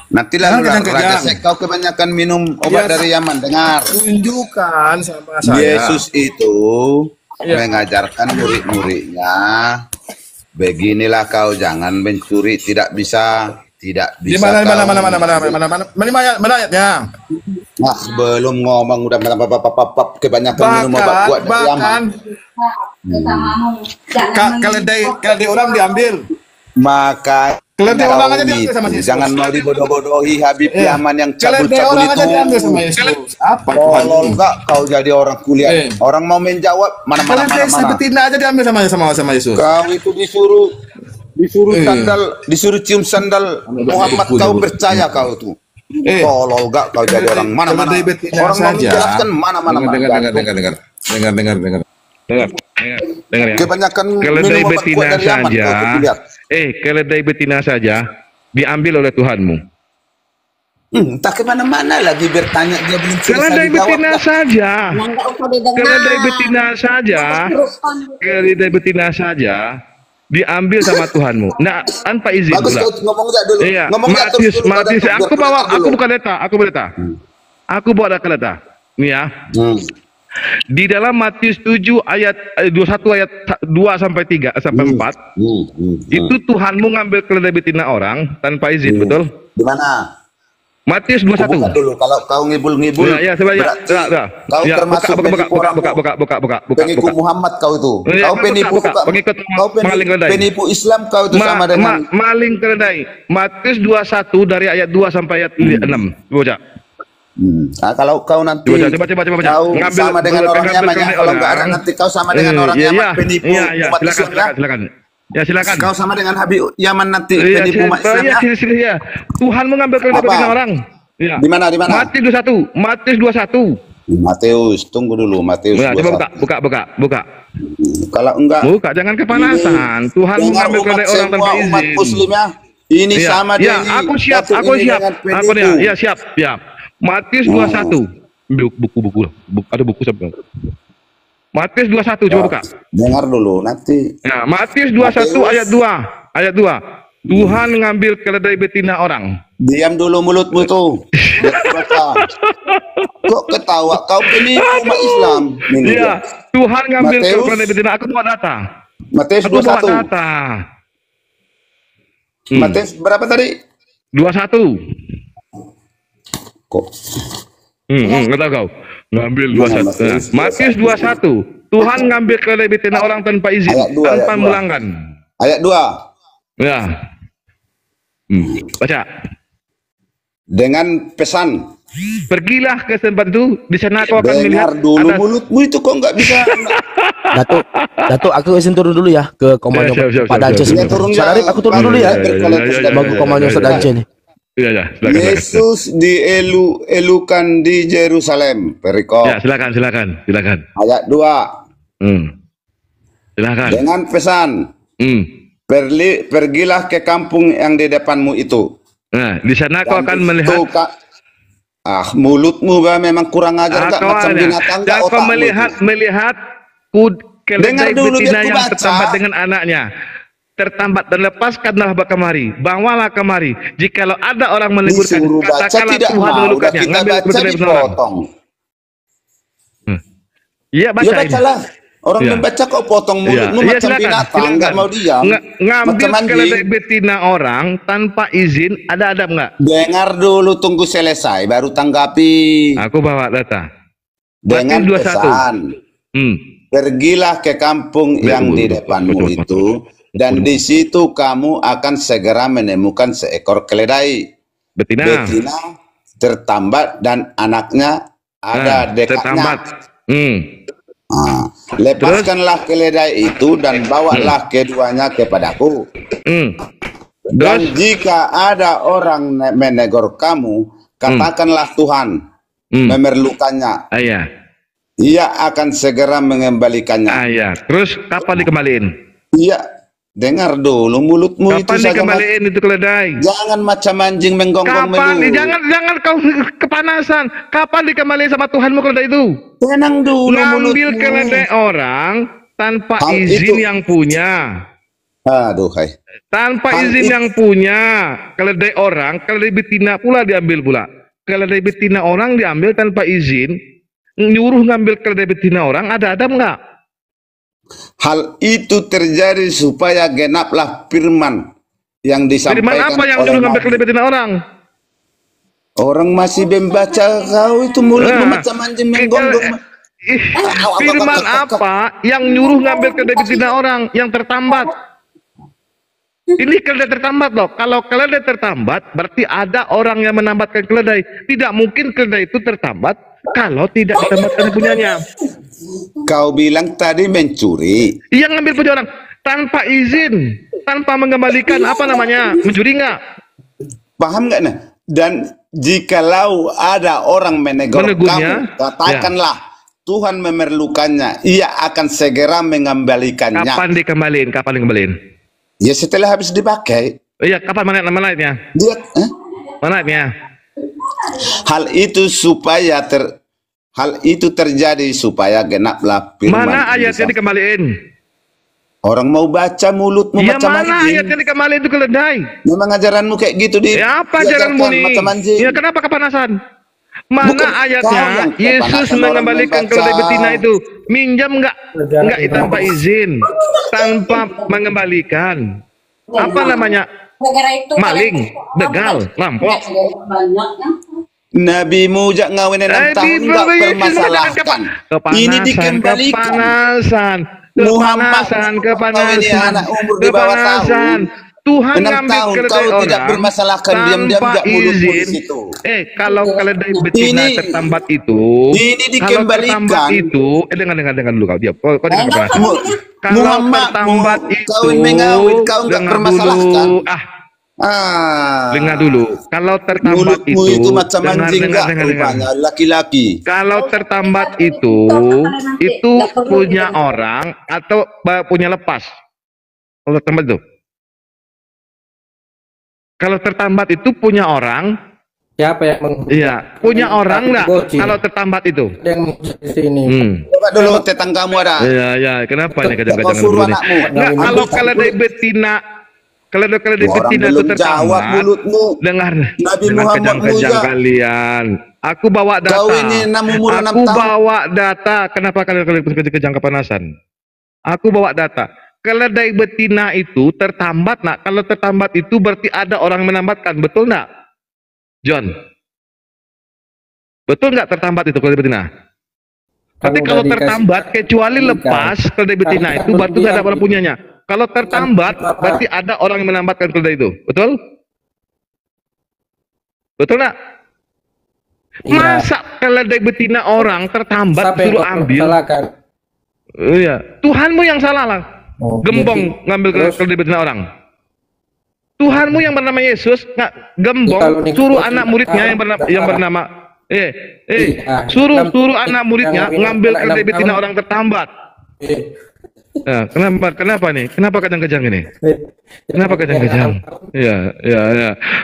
Speaker 9: Nanti lalu Raja Sek, kau kebanyakan minum obat dari Yaman. Dengar.
Speaker 7: Tunjukkan sama saya.
Speaker 9: Yesus itu mengajarkan murid-muridnya, beginilah kau jangan mencuri, tidak bisa.
Speaker 7: Di mana ayatnya?
Speaker 9: Nah, belum ngomong udah kebanyakan minum obat kuat dari Yaman.
Speaker 7: Keledai orang diambil.
Speaker 9: Maka
Speaker 7: keledai orang aja diambil sama Yesus.
Speaker 9: Jangan mau dibodoh-bodohi Habib Yaman yang cabul-cabul
Speaker 7: orang
Speaker 9: itu.
Speaker 7: aja diambil sama Yesus. Apa
Speaker 9: kalau enggak kau jadi orang kuliah. Orang mau menjawab mana.
Speaker 7: Betina aja diambil sama Yesus.
Speaker 9: Kau itu disuruh cium sandal Muhammad, kau percaya kau tuh. Tolol gak kau jadi orang mana-mana. Orang mau menjelaskan mana-mana. Dengar ya. Kebanyakan
Speaker 7: keledai betina saja. Keledai betina saja diambil oleh Tuhanmu.
Speaker 9: Entah kemana-mana lagi bertanya, dia belum selesai
Speaker 7: keledai
Speaker 9: dijawab.
Speaker 7: Betina saja. Keledai betina saja diambil sama Tuhanmu. Nah, tanpa izin.
Speaker 9: Bagus, kau ngomong aja dulu.
Speaker 7: Iya.
Speaker 9: Ngomong
Speaker 7: Matius, aku bukan leta. Aku bawa data leta. Nih ya. Di dalam Matius 7 ayat 21 ayat 2 sampai 3 sampai 4. Itu Tuhanmu ngambil keledai betina orang tanpa izin, betul?
Speaker 9: Di mana?
Speaker 7: Matius 21.
Speaker 9: Buka dulu, kalau kau ngibul-ngibul.
Speaker 7: Ya, sebenarnya.
Speaker 9: Kau termasuk pengikut Muhammad kau itu. Kau penipu Islam kau itu sama dengan
Speaker 7: maling keledai. Matius 21 dari ayat 2 sampai ayat 6. Baca.
Speaker 9: Nah, kalau kau nanti
Speaker 7: baca.
Speaker 9: kau sama dengan orang Yaman ya. Kalau enggak ada nanti kau sama dengan orang Yaman penipu umat Islam ya.
Speaker 7: Silakan. Ya silakan.
Speaker 9: Kau sama dengan Habib Yaman nanti penipu umat Islam ya.
Speaker 7: Tuhan mengambil keledai betina orang. Ya.
Speaker 9: Di mana?
Speaker 7: Matius 21.
Speaker 9: Matius, tunggu dulu Matius.
Speaker 7: Coba buka.
Speaker 9: Kalau enggak
Speaker 7: buka, jangan kepanasan. Tuhan mengambil keledai orang tanpa izin.
Speaker 9: Umat Muslim ya. Ini sama
Speaker 7: dia. Aku siap. Siap. Matius 21. Buku. Ada buku sampai. Matius 21 coba buka.
Speaker 9: Dengar dulu nanti.
Speaker 7: Ya, Matius 21 ayat 2. Tuhan ngambil keledai betina orang.
Speaker 9: Diam dulu mulutmu tuh. Kok ketawa? Kau penipu umat Islam.
Speaker 7: Iya, Tuhan ngambil keledai betina. Aku bawa data.
Speaker 9: Matius 21. Matius berapa tadi?
Speaker 7: 21.
Speaker 9: Kok?
Speaker 7: Nggak tahu kau. Ngambil 21. Matius 21. Tuhan ngambil keledai betina orang tanpa izin, tanpa melanggan.
Speaker 9: Ayat 2.
Speaker 7: Ya. Baca.
Speaker 9: Dengan pesan
Speaker 7: Pergilah ke tempat itu, di sana kau akan melihat
Speaker 9: Dengar dulu
Speaker 7: ada
Speaker 9: mulutmu itu kok nggak bisa.
Speaker 1: Datuk, aku izin turun dulu ya ke komandonya
Speaker 7: siap,
Speaker 1: Pak Dance.
Speaker 9: siap. Ya, turun
Speaker 1: Ustaz
Speaker 9: ya.
Speaker 1: Arif, aku turun dulu ya. Bagu komandonya Ustaz Dance nih.
Speaker 7: Iya, silakan.
Speaker 9: Yesus dielukan di Yerusalem. Perikop
Speaker 7: Ya, silakan.
Speaker 9: ayat 2.
Speaker 7: Silakan.
Speaker 9: Dengan pesan, pergilah ke kampung yang di depanmu itu.
Speaker 7: Nah, di sana kau
Speaker 9: Dan
Speaker 7: akan
Speaker 9: itu
Speaker 7: melihat
Speaker 9: mulutmu memang kurang ajar nggak macam binatang nggak
Speaker 7: dan kau
Speaker 9: otakmu
Speaker 7: melihat
Speaker 9: Dengar
Speaker 7: keledai
Speaker 9: dulu,
Speaker 7: betina
Speaker 9: biar ku
Speaker 7: yang
Speaker 9: baca.
Speaker 7: tertambat dengan anaknya. Tertambat dan lepaskanlah kemari, bawalah kemari. Jikalau ada orang menegurkan,
Speaker 9: Disuruh baca
Speaker 7: katakanlah
Speaker 9: tidak
Speaker 7: Tuhan
Speaker 9: mau. Udah
Speaker 7: menegurkannya.
Speaker 9: kita
Speaker 7: Ngambil
Speaker 9: baca
Speaker 7: keledai betina orang.
Speaker 9: dipotong.
Speaker 7: Iya, baca
Speaker 9: Ya
Speaker 7: ini.
Speaker 9: bacalah. Orang
Speaker 7: Ya.
Speaker 9: membaca kok potong mulutmu
Speaker 7: Iya,
Speaker 9: macam binatang, nggak mau diam.
Speaker 7: Ngambil
Speaker 9: Macam
Speaker 7: keledai
Speaker 9: anjing.
Speaker 7: betina orang tanpa izin, ada adab nggak?
Speaker 9: Dengar dulu, tunggu selesai, baru tanggapi.
Speaker 7: Aku bawa data.
Speaker 9: Dengan
Speaker 7: Berarti 21.
Speaker 9: pesan, pergilah ke kampung yang di depanmu itu, dan di situ kamu akan segera menemukan seekor keledai
Speaker 7: betina
Speaker 9: tertambat dan anaknya ada dekatnya. Lepaskanlah keledai itu dan bawalah keduanya kepadaku. Dan jika ada orang menegur kamu, katakanlah Tuhan memerlukannya. Ia akan segera mengembalikannya.
Speaker 7: Terus kapan dikembaliin?
Speaker 9: Iya, dengar dulu mulutmu itu
Speaker 7: Kapan
Speaker 9: saja.
Speaker 7: dikembaliin itu keledai?
Speaker 9: Jangan macam anjing menggonggong
Speaker 7: Kapan?
Speaker 9: melulu.
Speaker 7: Jangan kau kepanasan. Kapan dikembaliin sama Tuhanmu keledai itu?
Speaker 9: Tenang dulu
Speaker 7: Ngambil
Speaker 9: mulutmu.
Speaker 7: keledai orang tanpa
Speaker 9: Hal
Speaker 7: izin
Speaker 9: itu-
Speaker 7: yang punya.
Speaker 9: Aduh, hai.
Speaker 7: Tanpa
Speaker 9: Hal
Speaker 7: izin
Speaker 9: itu-
Speaker 7: yang punya. Keledai orang, keledai betina pula diambil pula. Keledai betina orang diambil tanpa izin. Nyuruh ngambil keledai betina orang, ada adab nggak?
Speaker 9: Hal itu terjadi supaya genaplah firman yang disampaikan
Speaker 7: Firman apa yang
Speaker 9: oleh
Speaker 7: nyuruh ngambil
Speaker 9: Nabi.
Speaker 7: keledai betina orang?
Speaker 9: Orang masih membaca, kau itu mulutmu
Speaker 7: Nah,
Speaker 9: macam anjing menggonggong.
Speaker 7: Firman apa yang nyuruh ngambil keledai betina orang yang tertambat? Ini keledai tertambat loh. Kalau keledai tertambat, berarti ada orang yang menambatkan keledai. Tidak mungkin keledai itu tertambat kalau tidak ditambatkan punyanya.
Speaker 9: Kau bilang tadi mencuri.
Speaker 7: Yang ngambil punya orang tanpa izin, tanpa mengembalikan, apa namanya? Mencuri nggak?
Speaker 9: Paham nggak nah? Dan jikalau ada orang menegur
Speaker 7: Menegurnya,
Speaker 9: kamu, katakanlah Tuhan memerlukannya. Ia akan segera mengembalikannya.
Speaker 7: Kapan dikembaliin? Kapan dikembaliin?
Speaker 9: Ya setelah habis dipakai.
Speaker 7: Iya, kapan mana ayatnya?
Speaker 9: Dia,
Speaker 7: Mana ayatnya?
Speaker 9: hal itu terjadi supaya genaplah firman.
Speaker 7: Mana
Speaker 9: yang
Speaker 7: ayatnya
Speaker 9: disampaikan.
Speaker 7: dikembaliin?
Speaker 9: Orang mau baca mulutmu
Speaker 7: Ya
Speaker 9: macam
Speaker 7: mana
Speaker 9: anjing.
Speaker 7: ayatnya dikembaliin itu keledai?
Speaker 9: Memang ajaranmu kayak gitu di.
Speaker 7: Ya apa ajaranmu
Speaker 9: diajarkan
Speaker 7: nih?
Speaker 9: macam anjing.
Speaker 7: Ya kenapa kepanasan? Mana
Speaker 9: Bukan kau
Speaker 7: ayatnya
Speaker 9: yang
Speaker 7: Yesus
Speaker 9: kepanasan, orang
Speaker 7: mengembalikan
Speaker 9: membaca.
Speaker 7: keledai betina itu? Minjam nggak tanpa izin, tanpa mengembalikan. Apa namanya? Maling, begal, rampok.
Speaker 9: Nabi Mujak ngawin 6 tahun nggak permasalahkan. Ini dikembalikan. Muhammad ngawini anak umur di bawah tahun.
Speaker 7: Tuhan
Speaker 9: 6
Speaker 7: ngambil
Speaker 9: tahun
Speaker 7: keledai
Speaker 9: kau tidak
Speaker 7: orang
Speaker 9: bermasalahkan, diam-diam
Speaker 7: tanpa
Speaker 9: nggak mulutmu di
Speaker 7: izin.
Speaker 9: situ.
Speaker 7: Kalau keledai betina
Speaker 9: Ini-
Speaker 7: tertambat itu,
Speaker 9: ini dikembalikan.
Speaker 7: Kalau tertambat itu, dengar dulu kau diam. Kau dengar penjelasan. Kalau
Speaker 9: Muhammad
Speaker 7: tertambat itu,
Speaker 9: kawin mengawin kau nggak
Speaker 7: dengar
Speaker 9: permasalahkan.
Speaker 7: dulu. Dengar dulu. Kalau tertambat
Speaker 9: Mulutmu itu macam
Speaker 7: dengar,
Speaker 9: anjing
Speaker 7: dengar,
Speaker 9: nggak
Speaker 7: dengar.
Speaker 9: rupanya laki-laki.
Speaker 7: Kalau tertambat itu punya orang atau punya lepas. Kalau tertambat itu. Kalau tertambat itu punya orang.
Speaker 10: Siapa yang
Speaker 7: Iya, punya orang nggak? Kalau tertambat itu.
Speaker 10: yang di sini?
Speaker 9: Coba dulu tetanggamu ada.
Speaker 7: Iya, kenapa nih
Speaker 9: Kau
Speaker 7: kejang-kejang
Speaker 9: suruh
Speaker 7: dulu nih?
Speaker 9: anakmu.
Speaker 7: Nggak, kalau keledai betina, keledai
Speaker 9: Orang
Speaker 7: betina itu
Speaker 9: belum jawab
Speaker 7: tertambat.
Speaker 9: mulutmu.
Speaker 7: Dengar,
Speaker 9: Nabi
Speaker 7: dengan
Speaker 9: Muhammad
Speaker 7: kejang-kejang
Speaker 9: muda.
Speaker 7: kalian. Aku bawa data.
Speaker 9: Kau ini 6 umur 6
Speaker 7: Aku
Speaker 9: tahun.
Speaker 7: bawa data. Kenapa kalian kejang kepanasan? Aku bawa data. Keledai betina itu tertambat, nak. Kalau tertambat itu berarti ada orang menambatkan, betul nggak, John? Betul nggak tertambat itu keledai betina? Tapi kalau tertambat, kecuali lepas keledai betina itu, berarti nggak ada orang punyanya. Kalau tertambat, berarti ada orang yang menambatkan keledai itu, betul? Betul nggak?
Speaker 10: Iya.
Speaker 7: Masa keledai betina orang tertambat
Speaker 10: Siapa yang
Speaker 7: suruh
Speaker 10: kau
Speaker 7: ambil?
Speaker 10: salahkan?
Speaker 7: Iya, Tuhanmu yang salah lah.
Speaker 10: Oh,
Speaker 7: Gembong ngambil keledai betina orang. Tuhanmu yang bernama Yesus nggak gembong
Speaker 10: kalau nih
Speaker 7: suruh
Speaker 10: kau
Speaker 7: anak
Speaker 10: tidak
Speaker 7: muridnya
Speaker 10: tahu,
Speaker 7: yang bernama
Speaker 10: tidak salah.
Speaker 7: suruh
Speaker 10: Dalam-
Speaker 7: anak muridnya
Speaker 10: yang-
Speaker 7: ngambil
Speaker 10: dalam-
Speaker 7: keledai betina
Speaker 10: dalam-
Speaker 7: orang tertambat.
Speaker 10: Eh,
Speaker 7: Nah, kenapa nih? Kenapa kejang-kejang ini? Kenapa kejang-kejang? Ya.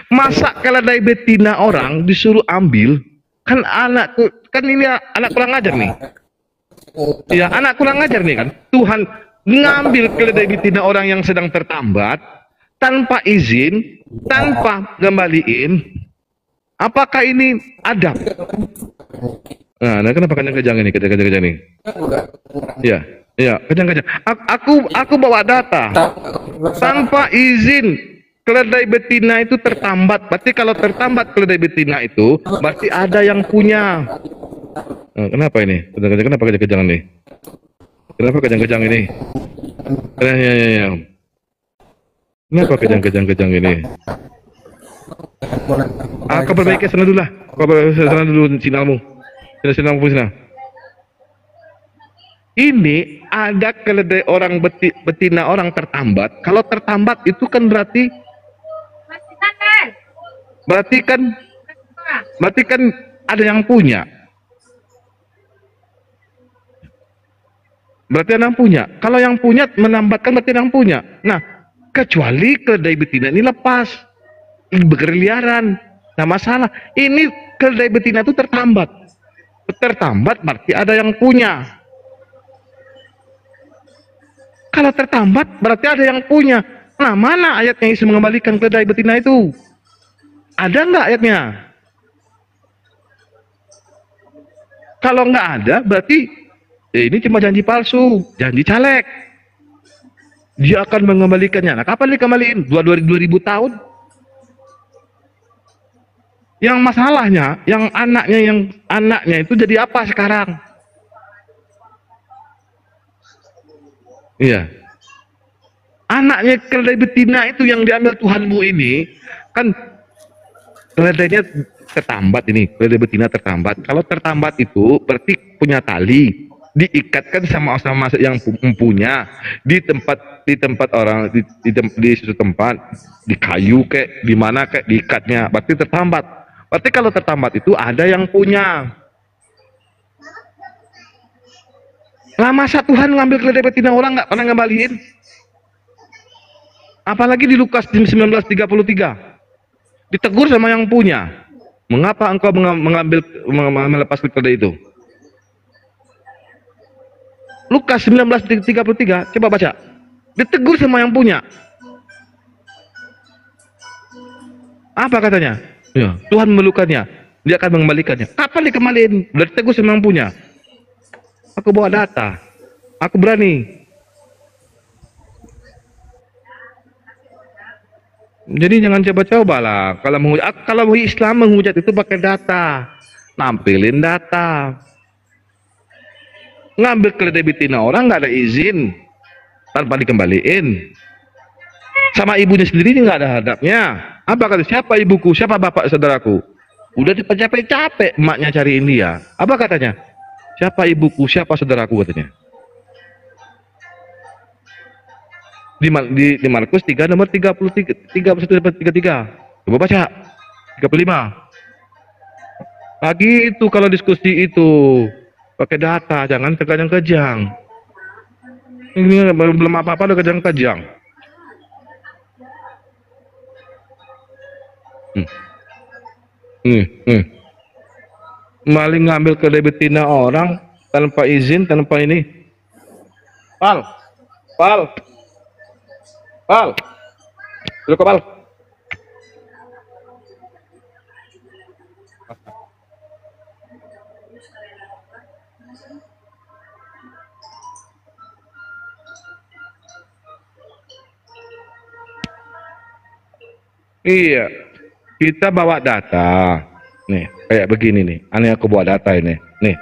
Speaker 7: Masa keledai betina orang disuruh ambil? Kan ini anak kurang ajar nih. Ya, anak kurang ajar nih kan. Tuhan ngambil keledai betina orang yang sedang tertambat tanpa izin, tanpa kembaliin. Apakah ini adab? Nah, kenapa kejang-kejang ini? Kejang-kejang ini. Ya, kejang-kejang. Aku bawa data. Tanpa izin keledai betina itu tertambat. Berarti kalau tertambat keledai betina itu, berarti ada yang punya. Nah, kenapa ini? Kenapa kejang-kejang ini? Kenapa kejang-kejang ini? Ya. Kenapa kejang-kejang ini? Kau perbaiki sana dulu lah. Kau sana dulu sinyalmu. Sinyalmu sana. Ini ada keledai orang betina orang tertambat. Kalau tertambat itu kan berarti kan ada yang punya. Berarti ada yang punya. Kalau yang punya menambatkan berarti ada yang punya. Nah, kecuali keledai betina ini lepas, berkeliaran, nah masalah. Ini keledai betina itu tertambat. Tertambat berarti ada yang punya. Kalau tertambat berarti ada yang punya. Nah, mana ayatnya Yesus mengembalikan keledai betina itu? Ada nggak ayatnya? Kalau nggak ada, berarti ini cuma janji palsu, janji caleg. Dia akan mengembalikannya. Nah, kapan dikembaliin? 2000 tahun? Yang masalahnya, yang anaknya itu jadi apa sekarang? Iya. Anaknya keledai betina itu yang diambil Tuhanmu ini, kan keledainya tertambat ini, keledai betina tertambat. Kalau tertambat itu berarti punya tali, diikatkan sama yang punya di tempat orang di suatu tempat, di kayu kayak di mana kayak diikatnya, berarti tertambat. Berarti kalau tertambat itu ada yang punya. Lah masa Tuhan ngambil keledai betina orang nggak pernah ngembaliin? Apalagi di Lukas 19:33 ditegur sama yang punya. Mengapa engkau melepas keledai itu? Lukas 19:33, coba baca. Ditegur sama yang punya. Apa katanya? Ya, Tuhan memelukkannya, dia akan mengembalikannya. Kapan dikembaliin? Udah ditegur sama yang punya. Aku bawa data, aku berani. Jadi jangan coba-coba lah. Kalau Islam menghujat itu pakai data, nampilin data. Ngambil keledai betina orang nggak ada izin, tanpa dikembaliin. Sama ibunya sendiri nggak ada hadapnya. Apa kata? Siapa ibuku? Siapa bapak saudaraku? Udah capek-capek emaknya cariin dia. Apa katanya? Siapa ibuku, siapa saudaraku katanya. Di Markus 3 nomor 31-33. Coba baca. 35. Lagi itu kalau diskusi itu pakai data, jangan kejang-kejang. Ini belum apa-apa udah kejang-kejang. Maling ngambil keledai betina orang tanpa izin, tanpa ini. Pal. Dulu Pal. Iya, kita bawa data. Nih, kayak begini nih. Aneh aku bawa data ini. Nih,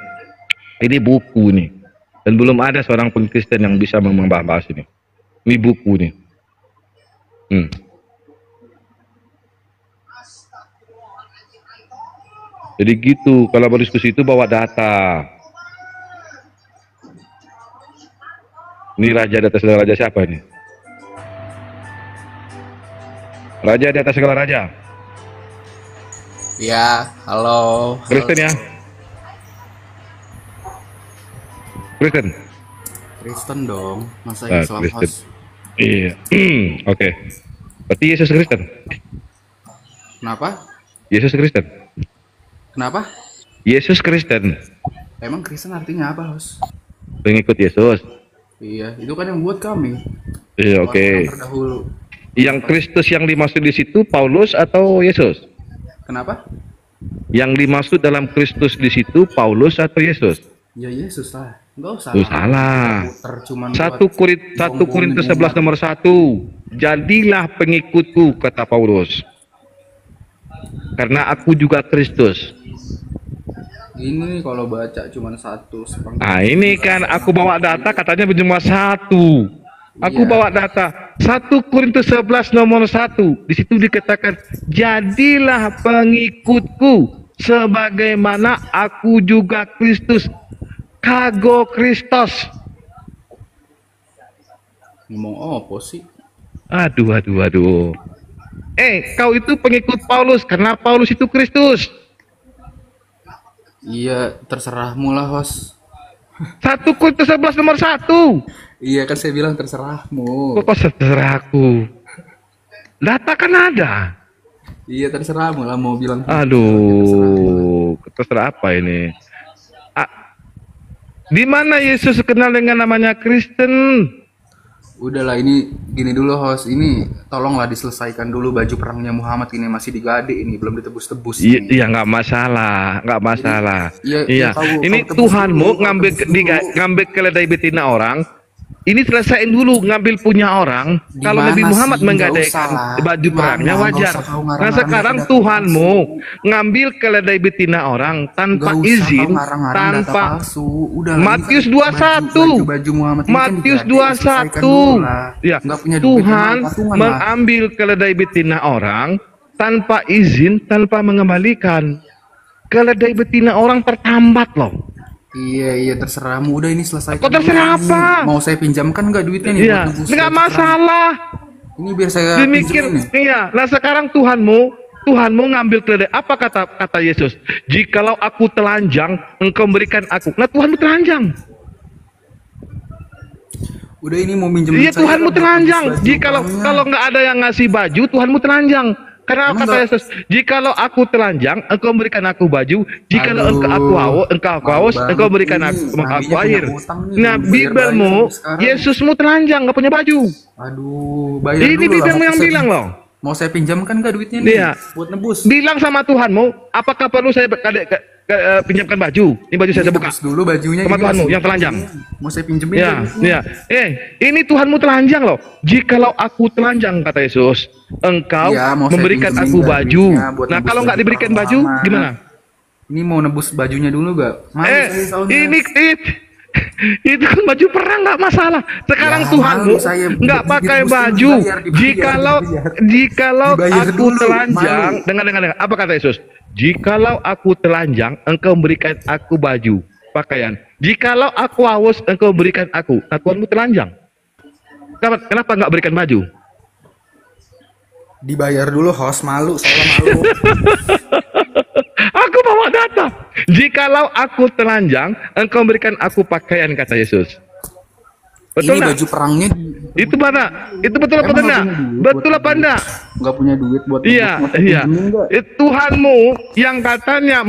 Speaker 7: ini buku nih. Dan belum ada seorang pun Kristen yang bisa membahas ini. Ini buku nih. Jadi gitu, kalau berdiskusi itu bawa data. Ini raja di atas segala raja siapa ini? Raja di atas segala raja.
Speaker 11: Ya, halo.
Speaker 7: Kristen ya? Kristen?
Speaker 11: Kristen dong, masa Islam
Speaker 7: Kristen.
Speaker 11: host.
Speaker 7: Iya. Oke. Berarti Yesus Kristen.
Speaker 11: Kenapa?
Speaker 7: Yesus Kristen.
Speaker 11: Kenapa?
Speaker 7: Yesus Kristen.
Speaker 11: Emang Kristen artinya apa, host?
Speaker 7: Pengikut Yesus.
Speaker 11: Iya, itu kan yang buat kami.
Speaker 7: Iya, oke.
Speaker 11: Orang terdahulu.
Speaker 7: Yang Kristus yang dimaksud di situ Paulus atau Yesus?
Speaker 11: Kenapa?
Speaker 7: Yang dimaksud dalam Kristus di situ Paulus atau Yesus?
Speaker 11: Ya Yesus lah. Enggak usah.
Speaker 7: Itu salah.
Speaker 11: Cuman
Speaker 7: 1 Korintus 11 nomor 1. Jadilah pengikutku, kata Paulus. Karena aku juga Kristus.
Speaker 11: Ini kalau baca cuman satu.
Speaker 7: Nah ini kan aku bawa data katanya cuma 1. Aku bawa data 1 Korintus 11 nomor 1. Di situ dikatakan jadilah pengikutku sebagaimana aku juga Kristus. Kago Kristus.
Speaker 11: Ngomong apa sih?
Speaker 7: Aduh. Kau itu pengikut Paulus karena Paulus itu Kristus.
Speaker 11: Iya, terserahmu lah, host.
Speaker 7: 1 Korintus 11 nomor 1.
Speaker 11: Iya kan saya bilang terserahmu.
Speaker 7: Kok terserah aku? Data kan ada.
Speaker 11: Iya terserahmu lah mau bilang.
Speaker 7: Aduh, terserah apa ini? Di mana Yesus kenal dengan namanya Kristen?
Speaker 11: Udahlah ini gini dulu host, ini tolonglah diselesaikan dulu baju perangnya Muhammad ini masih digade ini belum ditebus-tebus.
Speaker 7: Iya nggak masalah. Iya. Ini Tuhanmu ngambil keledai betina orang. Ini selesaiin dulu ngambil punya orang. Kalau Nabi Muhammad menggadaikan baju perangnya wajar. Nah sekarang Tuhanmu ngambil keledai betina orang tanpa izin, tanpa Matius 21. Matius 21. Ya, Tuhan mengambil keledai betina orang tanpa izin, tanpa mengembalikan. Keledai betina orang tertambat loh.
Speaker 11: Iya terserahmu. Udah ini selesai.
Speaker 7: Kok terserah apa?
Speaker 11: Mau saya pinjamkan nggak duitnya nih?
Speaker 7: Iya, nggak masalah.
Speaker 11: Ini biar saya
Speaker 7: dimikir. Iya. Nah sekarang Tuhanmu ngambil keledai. Apa kata Yesus? Jikalau aku telanjang, engkau berikan aku. Nah Tuhanmu telanjang.
Speaker 11: Udah ini mau minjem.
Speaker 7: Iya Tuhanmu telanjang. Jikalau nggak ada yang ngasih baju, Tuhanmu telanjang. Karena kata Yesus, jikalau aku telanjang, engkau berikan aku baju. Jikalau engkau haus, engkau berikan aku air. Nah, Bibelmu, Yesusmu telanjang, nggak punya baju.
Speaker 11: Aduh, bayar
Speaker 7: ini
Speaker 11: dulu
Speaker 7: Bibelmu yang bilang loh.
Speaker 11: Mau saya pinjamkan nggak duitnya nih?
Speaker 7: Iya.
Speaker 11: Buat nebus.
Speaker 7: Bilang sama Tuhanmu, apakah perlu saya pinjamkan baju? Ini baju saya buka.
Speaker 11: Dulu bajunya
Speaker 7: sama Tuhanmu yang telanjang.
Speaker 11: Mau saya pinjemin.
Speaker 7: Iya. Ini Tuhanmu telanjang loh. Jikalau aku telanjang, kata Yesus, engkau memberikan aku baju. Nah kalau nggak diberikan baju gimana?
Speaker 11: Ini mau nebus bajunya dulu gak?
Speaker 7: Itu kan baju perang nggak masalah. Sekarang Tuhanmu nggak pakai baju. Jikalau aku telanjang, dengar apa kata Yesus? Jikalau aku telanjang, engkau berikan aku baju pakaian. Jikalau aku haus, engkau berikan aku. Nah Tuhanmu telanjang. Kenapa nggak berikan baju?
Speaker 11: Dibayar dulu host, malu, saya malu.
Speaker 7: Aku bawa data. Jikalau aku telanjang, engkau berikan aku pakaian, kata Yesus. Betul
Speaker 11: ini baju perangnya.
Speaker 7: Itu mana? Itu betul apa enggak? Betul apa enggak?
Speaker 11: Nggak punya duit buat.
Speaker 7: Iya. Tuhanmu yang katanya